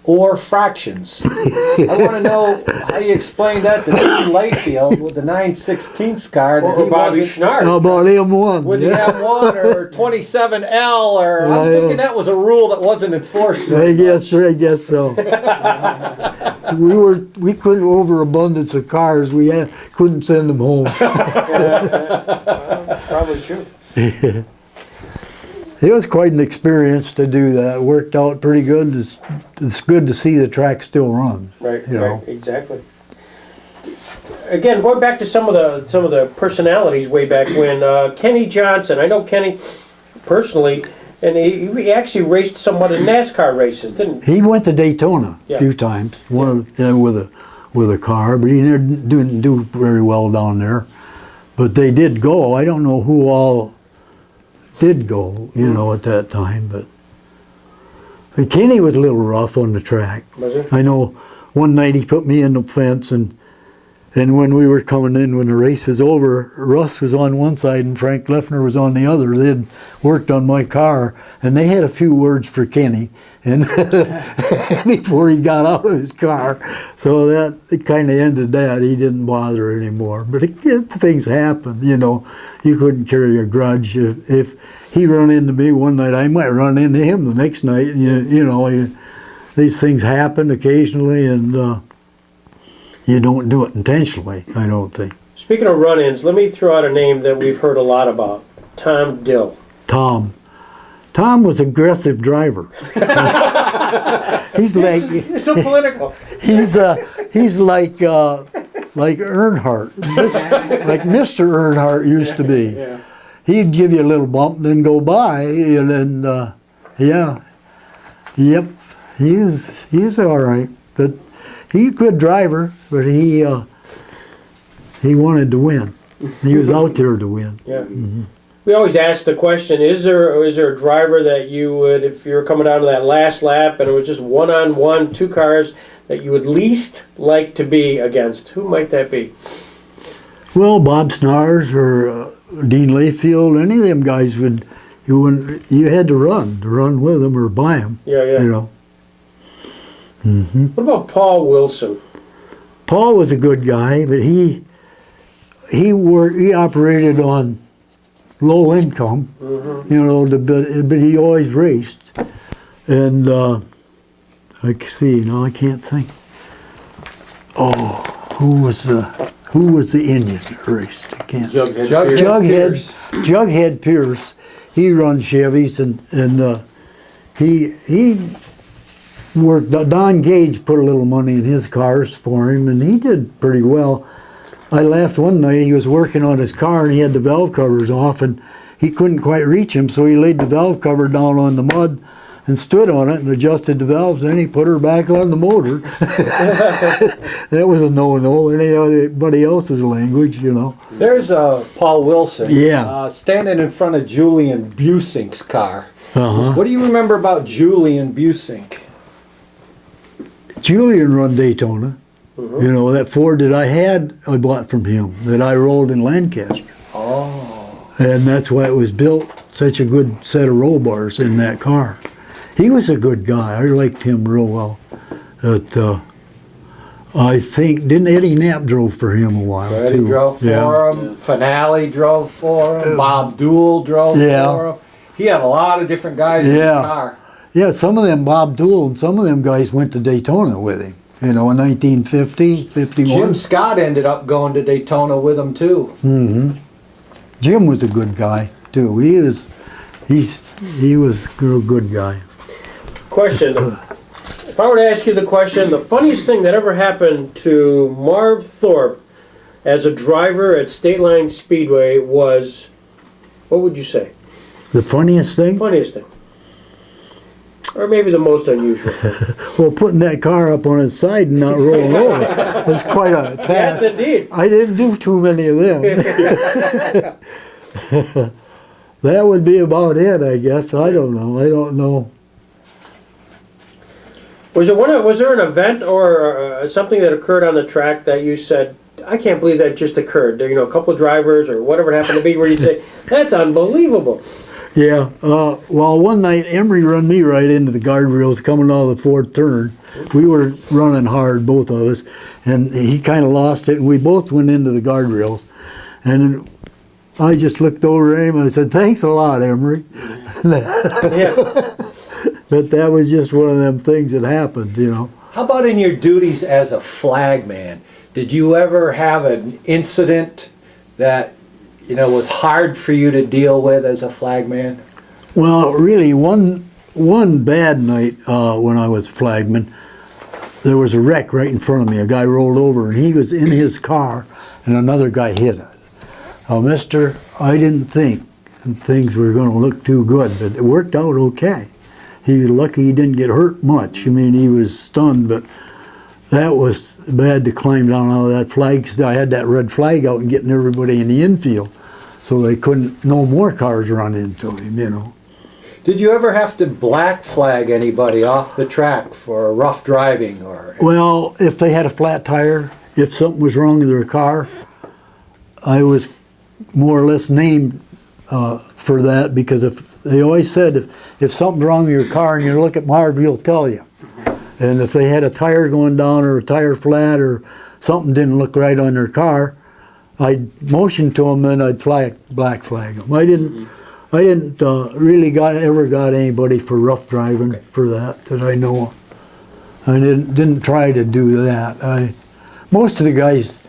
S3: or fractions. I want to know how you explain that to Dean Layfield with the 9/16 car that
S2: Or
S3: he
S2: Bobby
S3: wasn't
S2: Schnarr.
S1: How about M1?
S3: with the M1 or 27L or I'm thinking that was a rule that wasn't enforced.
S1: I guess so. We couldn't, overabundance of cars. We couldn't send them home.
S2: Probably true.
S1: It was quite an experience to do that. It worked out pretty good. It's good to see the track still run.
S2: Right.
S1: You know.
S2: Right. Exactly. Again, going back to some of the personalities way back when, Kenny Johnson. I know Kenny personally, and he actually raced somewhat in NASCAR races, didn't he?
S1: He went to Daytona a few times, with a car, but he didn't do very well down there. But they did go. I don't know who all did go, at that time, but Kenny was a little rough on the track.
S2: Was he?
S1: I know one night he put me in the fence, and when we were coming in, when the race is over, Russ was on one side and Frank Leffner was on the other. They'd worked on my car, and they had a few words for Kenny, and before he got out of his car, so it kind of ended that. He didn't bother anymore. But things happen, You couldn't carry a grudge. If he run into me one night, I might run into him the next night. And these things happen occasionally, and you don't do it intentionally, I don't think.
S2: Speaking of run-ins, let me throw out a name that we've heard a lot about. Tom Dill.
S1: Tom was an aggressive driver. He's like
S2: It's so political.
S1: he's like Earnhardt, like Mr. Earnhardt used to be.
S2: Yeah.
S1: He'd give you a little bump and then go by, and then he is all right. But he's a good driver, but he wanted to win. He was out there to win.
S2: Yeah. Mm-hmm. We always ask the question: Is there a driver that you would, if you were coming down to that last lap and it was just one-on-one, two cars, that you would least like to be against? Who might that be?
S1: Well, Bob Snars or Dean Layfield, any of them guys you had to run with them or by them.
S2: Yeah.
S1: Mm-hmm.
S2: What about Paul Wilson?
S1: Paul was a good guy, but he operated on low income, but he always raced. And I can't think. Oh, who was the Indian that raced? I can't. Jughead Pierce. He runs Chevys, and he worked. Don Gage put a little money in his cars for him, and he did pretty well. I laughed one night. He was working on his car, and he had the valve covers off, and he couldn't quite reach him, so he laid the valve cover down on the mud and stood on it and adjusted the valves. Then he put her back on the motor. That was a no-no in anybody else's language, you know.
S3: There's Paul Wilson.
S1: Yeah.
S3: Standing in front of Julian Busink's car.
S1: Uh-huh.
S3: What do you remember about Julian Busink?
S1: Julian run Daytona. You know, that Ford that I bought from him, that I rolled in Lancaster.
S3: Oh.
S1: And that's why it was built, such a good set of roll bars in that car. He was a good guy. I liked him real well. But I think, didn't Eddie Knapp drove for him a while,
S3: Freddie
S1: too?
S3: drove for him. Finale drove for him. Bob Dool drove for him. He had a lot of different guys in his car.
S1: Yeah, some of them, Bob Dool and some of them guys went to Daytona with him. You know, in 1950, 51.
S3: Jim Scott ended up going to Daytona with him too.
S1: Mm-hmm. Jim was a good guy too. He was a real good guy.
S2: Question. If I were to ask you the question, the funniest thing that ever happened to Marv Thorpe as a driver at State Line Speedway was, what would you say?
S1: The funniest thing?
S2: Funniest thing. Or maybe the most unusual.
S1: Well, putting that car up on its side and not rolling over was quite a task.
S2: Yes, indeed.
S1: I didn't do too many of them. That would be about it, I guess. I don't know.
S2: Was there an event or something that occurred on the track that you said, I can't believe that just occurred? You know, a couple of drivers or whatever it happened to be where you say, that's unbelievable.
S1: Yeah, well, one night Emery run me right into the guardrails coming out of the fourth turn. We were running hard, both of us, and he kind of lost it, and we both went into the guardrails. And I just looked over at him and I said, thanks a lot, Emery.
S2: Yeah.
S1: But that was just one of them things that happened, you know.
S3: How about in your duties as a flagman? Did you ever have an incident that was hard for you to deal with as a flagman?
S1: Well, really, one bad night when I was flagman, there was a wreck right in front of me. A guy rolled over, and he was in his car, and another guy hit it. Mister, I didn't think things were going to look too good, but it worked out okay. He was lucky he didn't get hurt much. I mean, he was stunned, but that was bad to climb down out of that flag. I had that red flag out and getting everybody in the infield so they couldn't, no more cars run into him, you know.
S3: Did you ever have to black flag anybody off the track for rough driving? Or? Well,
S1: if they had a flat tire, if something was wrong with their car, I was more or less named for that, because if they always said if something's wrong with your car and you look at Marv, he'll tell you. And if they had a tire going down or a tire flat or something didn't look right on their car, I'd motion to them and I'd black flag them. I didn't really ever got anybody for rough driving for that I know of. I didn't try to do that. Most of the guys,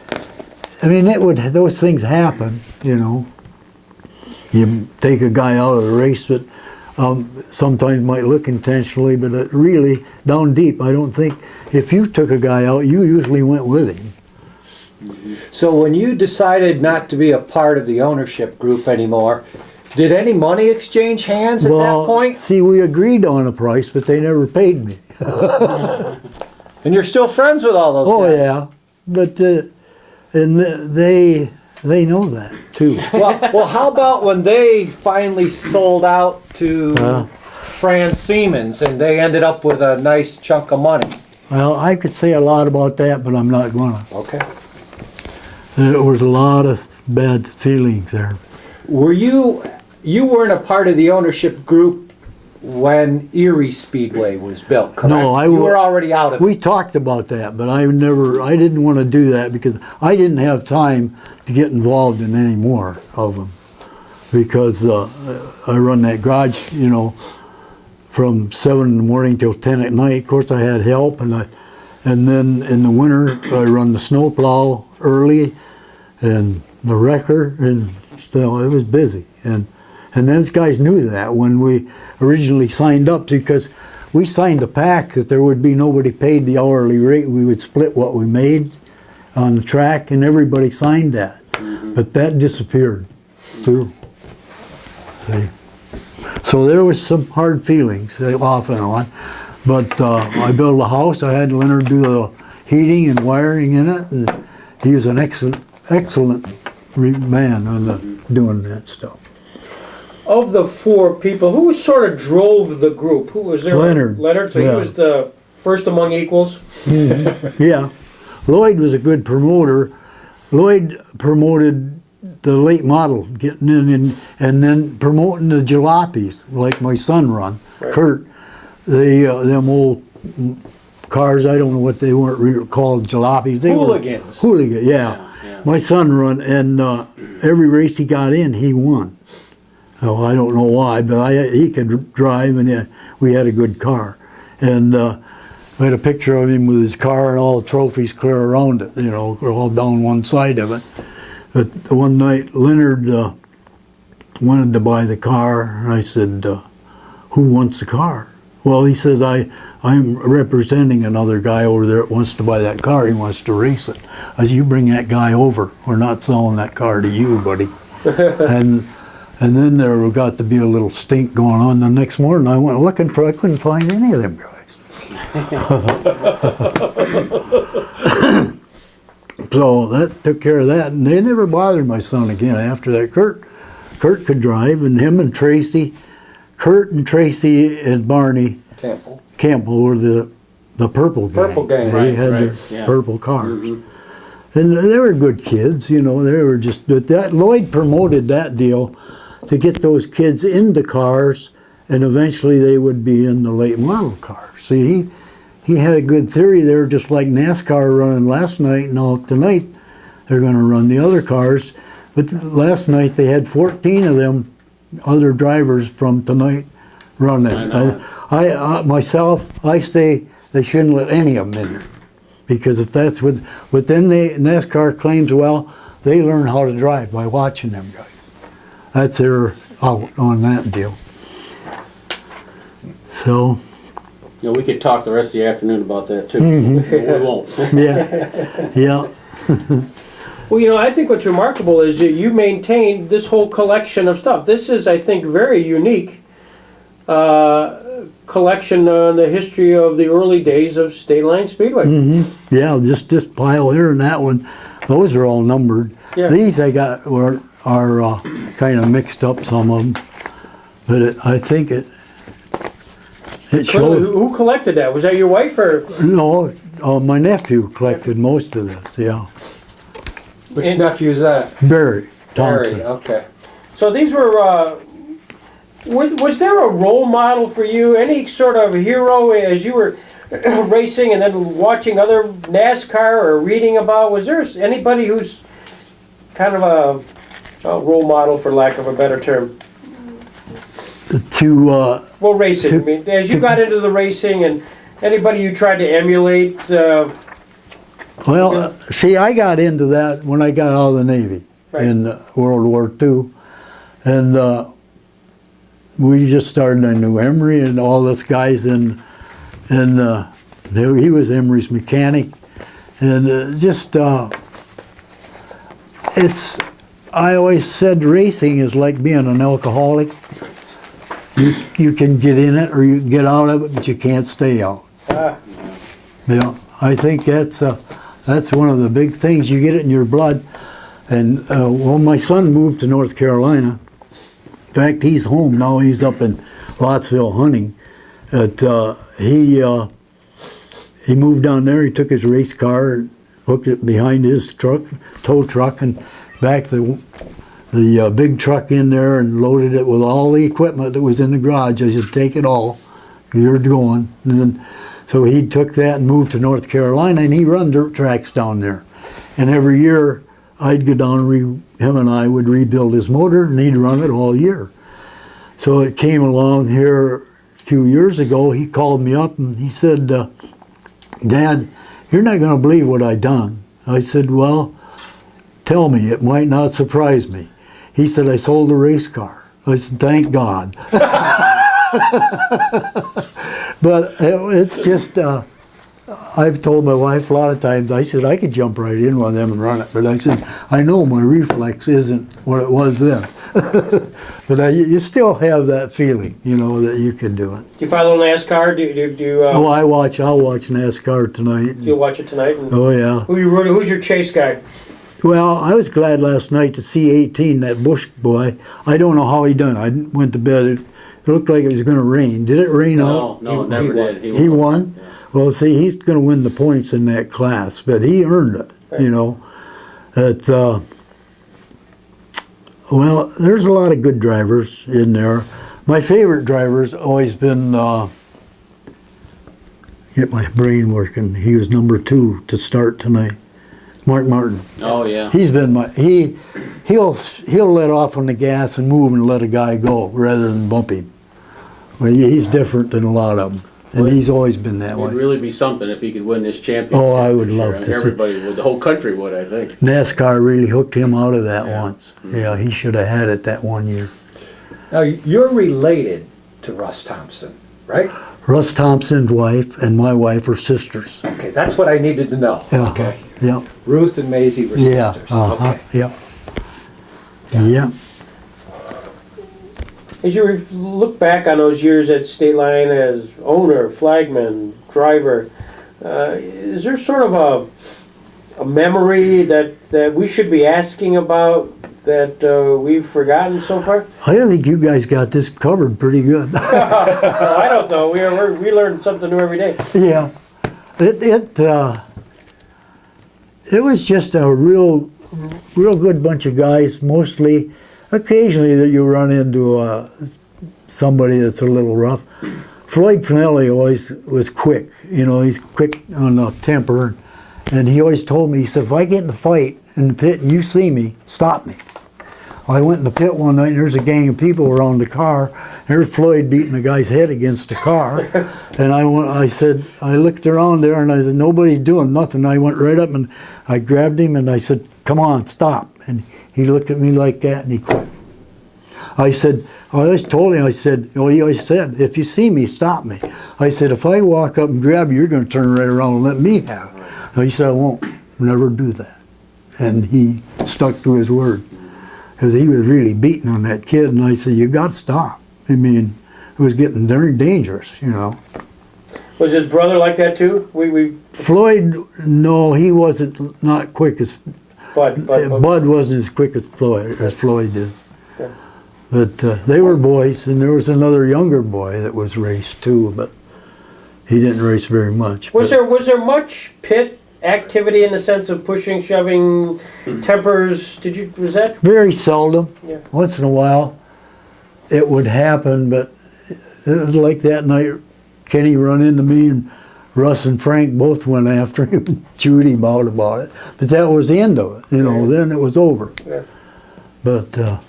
S1: I mean, those things happen, you know. You take a guy out of the race, but sometimes might look intentionally, but really, down deep, I don't think, if you took a guy out, you usually went with him.
S3: So when you decided not to be a part of the ownership group anymore, did any money exchange hands at that point?
S1: See, we agreed on a price, but they never paid me.
S3: And you're still friends with all those guys?
S1: Oh, yeah. But they know that, too.
S3: Well, how about when they finally sold out to Fran Siemens and they ended up with a nice chunk of money?
S1: Well, I could say a lot about that, but I'm not gonna.
S3: Okay.
S1: There was a lot of bad feelings there.
S3: Were you weren't a part of the ownership group when Erie Speedway was built, correct?
S1: No,
S3: you were already out of it.
S1: We talked about that, but I didn't want to do that because I didn't have time to get involved in any more of them, because I run that garage, you know, from 7 in the morning till 10 at night. Of course, I had help, and then in the winter I run the snowplow early and the wrecker, and still it was busy. And those guys knew that when we originally signed up, because we signed a pact that there would be nobody paid the hourly rate. We would split what we made on the track, and everybody signed that. But that disappeared too. See? So there was some hard feelings off and on, but I built a house. I had Leonard do the heating and wiring in it, and he was an excellent man on doing that stuff.
S2: Of the four people, who sort of drove the group? Who was there?
S1: Leonard.
S2: Leonard, so
S1: Yeah.
S2: he was the first among equals?
S1: Yeah. Lloyd was a good promoter. Lloyd promoted the late model, getting in and then promoting the jalopies, like my son run,
S2: Right.
S1: Kurt. Them old cars, I don't know what they weren't really called, jalopies. They
S3: Hooligans.
S1: Were, hooligan, yeah. My son run, and every race he got in, he won. Oh, I don't know why, but he could drive, and we had a good car. And we had a picture of him with his car and all the trophies clear around it, all down one side of it. But one night, Leonard wanted to buy the car, and I said, who wants the car? Well, he says, I'm representing another guy over there that wants to buy that car. He wants to race it. I said, you bring that guy over. We're not selling that car to you, buddy. And then there got to be a little stink going on. The next morning, I went looking I couldn't find any of them guys. So that took care of that, and they never bothered my son again after that. Kurt could drive, and him and Tracy, Kurt and Tracy and Barney Campbell were the purple gang.
S3: Purple gang,
S1: They had the purple cars. And they were good kids, they were just, but that Lloyd promoted that deal to get those kids into cars, and eventually they would be in the late model cars. See, he had a good theory there, just like NASCAR running last night. Now tonight they're going to run the other cars, but last night they had 14 of them other drivers from tonight running. I myself, I say they shouldn't let any of them in there, because if that's what, but then NASCAR claims, well, they learn how to drive by watching them guys. That's their out on that deal. So.
S4: We could talk the rest of the afternoon about that too. We won't.
S1: Yeah.
S2: Well, I think what's remarkable is that you maintained this whole collection of stuff. This is, I think, very unique collection on the history of the early days of State Line Speedway.
S1: Yeah, just this pile here and that one, those are all numbered.
S2: Yeah.
S1: These I got are kind of mixed up, some of them, but I think it showed.
S2: Who collected that? Was that your wife or?
S1: No, my nephew collected most of this. Yeah,
S3: Which nephew's that?
S1: Barry Thompson.
S3: Barry, okay.
S2: So these were. Was there a role model for you? Any sort of hero as you were racing and then watching other NASCAR or reading about? Was there anybody who's kind of a role model, for lack of a better term? Well, racing. I mean, as you got into the racing, and anybody you tried to emulate.
S1: See, I got into that when I got out of the Navy in World War II, and we just started. I knew Emery and all those guys, and he was Emery's mechanic, and it's. I always said racing is like being an alcoholic. You can get in it or you can get out of it, but you can't stay out. I think that's one of the big things. You get it in your blood. And my son moved to North Carolina. In fact, he's home now. He's up in Lottsville hunting. He moved down there. He took his race car and hooked it behind his truck, tow truck, and backed the big truck in there and loaded it with all the equipment that was in the garage. I said, take it all. You're going. And then, so he took that and moved to North Carolina, and he run dirt tracks down there. And every year, I'd go down, him and I would rebuild his motor, and he'd run it all year. So it came along here a few years ago. He called me up and he said, Dad, you're not going to believe what I done. I said, well, tell me, it might not surprise me. He said, I sold a race car. I said, thank God. But it's just, I've told my wife a lot of times, I said I could jump right in one of them and run it, but I said, I know my reflex isn't what it was then. But you still have that feeling, you know, that you can do it.
S2: Do you follow NASCAR?
S1: Oh, I'll watch NASCAR tonight.
S2: You'll watch it tonight?
S1: Oh, yeah.
S2: Who's your chase guy?
S1: Well, I was glad last night to see 18, that Bush boy. I don't know how he done. I went to bed. It looked like it was going to rain. Did it rain out?
S4: No, it never did.
S1: He won? Yeah. Well, see, he's going to win the points in that class, but he earned it, right. You know. Well, there's a lot of good drivers in there. My favorite driver's always been, get my brain working, he was number 2 to start tonight. Mark Martin.
S4: Oh yeah.
S1: He's been he'll let off on the gas and move and let a guy go rather than bump him. Well, he's different than a lot of them, and he's always been that way.
S4: It'd really be something if he could win this championship.
S1: Oh, I would love to.
S4: Everybody would, the whole country would, I think.
S1: NASCAR really hooked him out of that once. Mm-hmm. Yeah, he should have had it that one year.
S3: Now you're related to Russ Thompson, right?
S1: Russ Thompson's wife and my wife are sisters.
S3: Okay, that's what I needed to know. Okay.
S1: Yeah.
S3: Ruth and Maisie were sisters. Okay.
S1: Yeah. Yeah.
S2: As you look back on those years at State Line as owner, flagman, driver, is there sort of a memory that we should be asking about that we've forgotten so far?
S1: I think you guys got this covered pretty good.
S2: Well, I don't know. We learn something new every day.
S1: Yeah. It was just a real good bunch of guys, mostly. Occasionally that you run into somebody that's a little rough. Floyd Finelli always was quick. You know, he's quick on the temper. And he always told me, he said, if I get in a fight in the pit and you see me, stop me. I went in the pit one night and there's a gang of people around the car. There's Floyd beating a guy's head against the car. And I looked around there and I said, nobody's doing nothing. I went right up and I grabbed him and I said, come on, stop. And he looked at me like that and he quit. I always told him, he always said, if you see me, stop me. I said, if I walk up and grab you, you're going to turn right around and let me have it. He said, I won't never do that. And he stuck to his word. Because he was really beating on that kid, and I said, you got to stop. I mean, it was getting very dangerous, you know.
S2: Was his brother like that too?
S1: Floyd, no, he wasn't not quick as Bud wasn't as quick as Floyd did. Yeah. But they were boys, and there was another younger boy that was raced too, but he didn't race very much.
S2: Was there much pit activity in the sense of pushing, shoving, tempers? Was that
S1: very seldom?
S2: Yeah.
S1: Once in a while, it would happen, but it was like that night. Kenny run into me, and Russ and Frank both went after him and chewed him out about it. But that was the end of it, you know. Then it was over. Yeah. But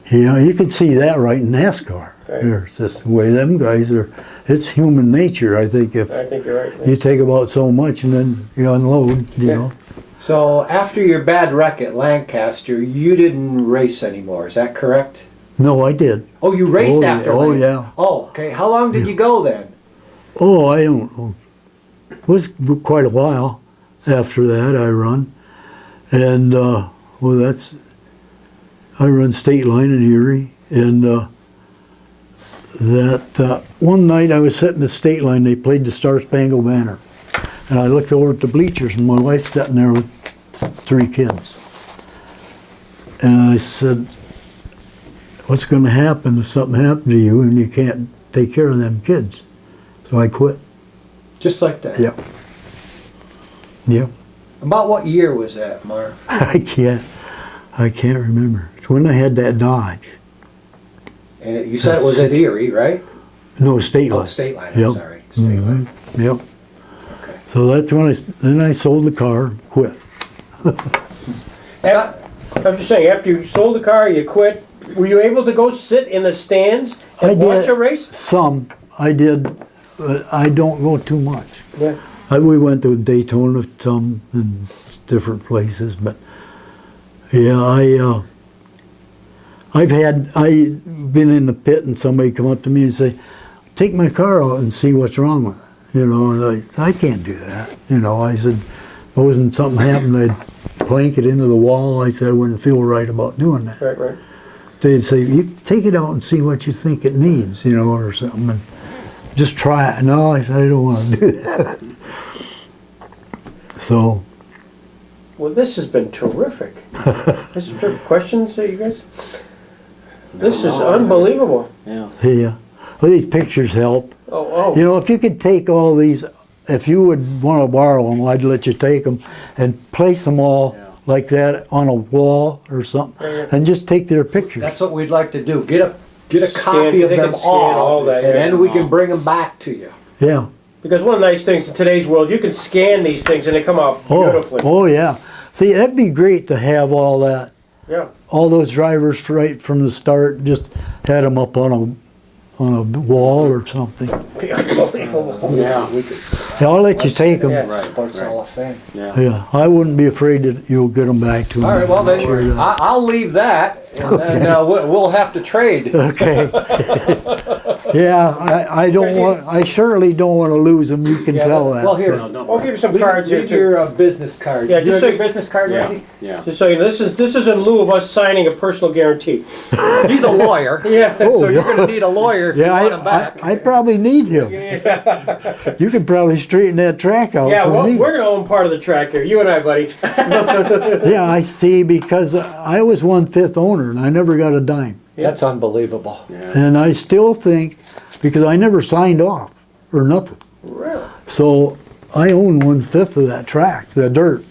S1: you can see that right in NASCAR. Right. It's just the way them guys are. It's human nature, I think. I
S2: think you're right.
S1: You take about so much and then you unload, you know.
S3: So after your bad wreck at Lancaster, you didn't race anymore. Is that correct?
S1: No, I did.
S3: Oh, you raced after
S1: Lancaster?
S3: Oh,
S1: yeah.
S3: Oh, okay. How long did you go then?
S1: Oh, I don't know. It was quite a while after that I run. And, I run State Line in Erie. And one night I was sitting at State Line, they played the Star Spangled Banner. And I looked over at the bleachers and my wife's sitting there with 3 kids. And I said, what's going to happen if something happened to you and you can't take care of them kids? So I quit.
S3: Just like that?
S1: Yeah. Yeah.
S3: About what year was that, Marv?
S1: I can't remember. It's when I had that Dodge.
S3: And you said it was at Erie, right?
S1: No, State Line.
S3: Oh, State Line, I'm sorry. State Line.
S1: Yep.
S3: Okay.
S1: So that's when then I sold the car, quit.
S2: I'm just saying, after you sold the car, you quit. Were you able to go sit in the stands and watch a race?
S1: Some. I did, but I don't go too much.
S2: Yeah.
S1: We went to Daytona some and different places, but yeah, I've been in the pit and somebody come up to me and say, take my car out and see what's wrong with it. you know, and I can't do that. You know, I said, supposing something happened, I'd plank it into the wall. I said I wouldn't feel right about doing that.
S2: Right.
S1: They'd say, you take it out and see what you think it needs, you know, or something, and just try it. No, I said, I don't want to do that. So.
S2: Well, this has been terrific. Is there questions, you guys? This is unbelievable.
S4: Yeah.
S1: Yeah. Well, these pictures help.
S2: Oh.
S1: You know, if you could take all these, if you would want to borrow them, I'd let you take them and place them all like that on a wall or something, and just take their pictures.
S3: That's what we'd like to do. Get a copy
S2: Scan-
S3: of
S2: they
S3: them
S2: can scan
S3: all,
S2: all that,
S3: and
S2: yeah.
S3: then we can bring them back to you.
S1: Yeah.
S2: Because one of the nice things in today's world, you can scan these things and they come out beautifully.
S1: Oh yeah. See, that'd be great to have all that.
S2: Yeah.
S1: All those drivers right from the start, just had them up on a wall or something.
S2: Unbelievable.
S4: Yeah. We could.
S1: Yeah, I'll let you take them.
S2: Yeah.
S4: Right.
S3: Sports Hall of Fame.
S4: Yeah.
S1: Yeah, I wouldn't be afraid that you'll get them back to me.
S3: All right, well then,
S1: Sure that.
S3: I'll leave that, and then we'll have to trade.
S1: Okay. Yeah, I don't want. I certainly don't want to lose them. You can tell that.
S3: Well, here,
S1: but-
S2: I'll give you some cards here
S3: leave
S2: too.
S3: your business card.
S2: Yeah,
S3: You
S2: just
S3: have
S2: so
S3: your business card
S4: Yeah.
S3: ready?
S4: Yeah.
S2: Just so you know, this is in lieu of us signing a personal guarantee.
S3: He's a lawyer.
S2: Yeah.
S1: Oh,
S3: So you're
S1: yeah.
S3: going to need a lawyer if you
S1: Yeah,
S3: want him back.
S1: I probably need him.
S2: Yeah.
S1: You could probably straighten that track out
S2: Yeah.
S1: for
S2: Well,
S1: me.
S2: we're gonna own part of the track here. You and I, buddy.
S1: Yeah, I see, because I was 1/5 owner and I never got a dime.
S3: That's unbelievable.
S4: Yeah.
S1: And I still think, because I never signed off or nothing.
S2: Really?
S1: So I own 1/5 of that track, the dirt,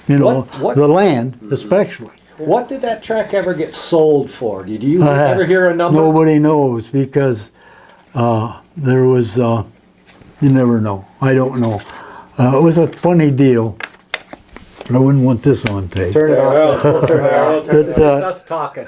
S1: you know,
S3: What-
S1: the land especially.
S3: What did that track ever get sold for? Did you ever hear a number?
S1: Nobody knows, because there was, you never know. I don't know. It was a funny deal. But I wouldn't want this on tape.
S3: Turn it off.
S2: Well,
S1: But,
S3: It's us talking.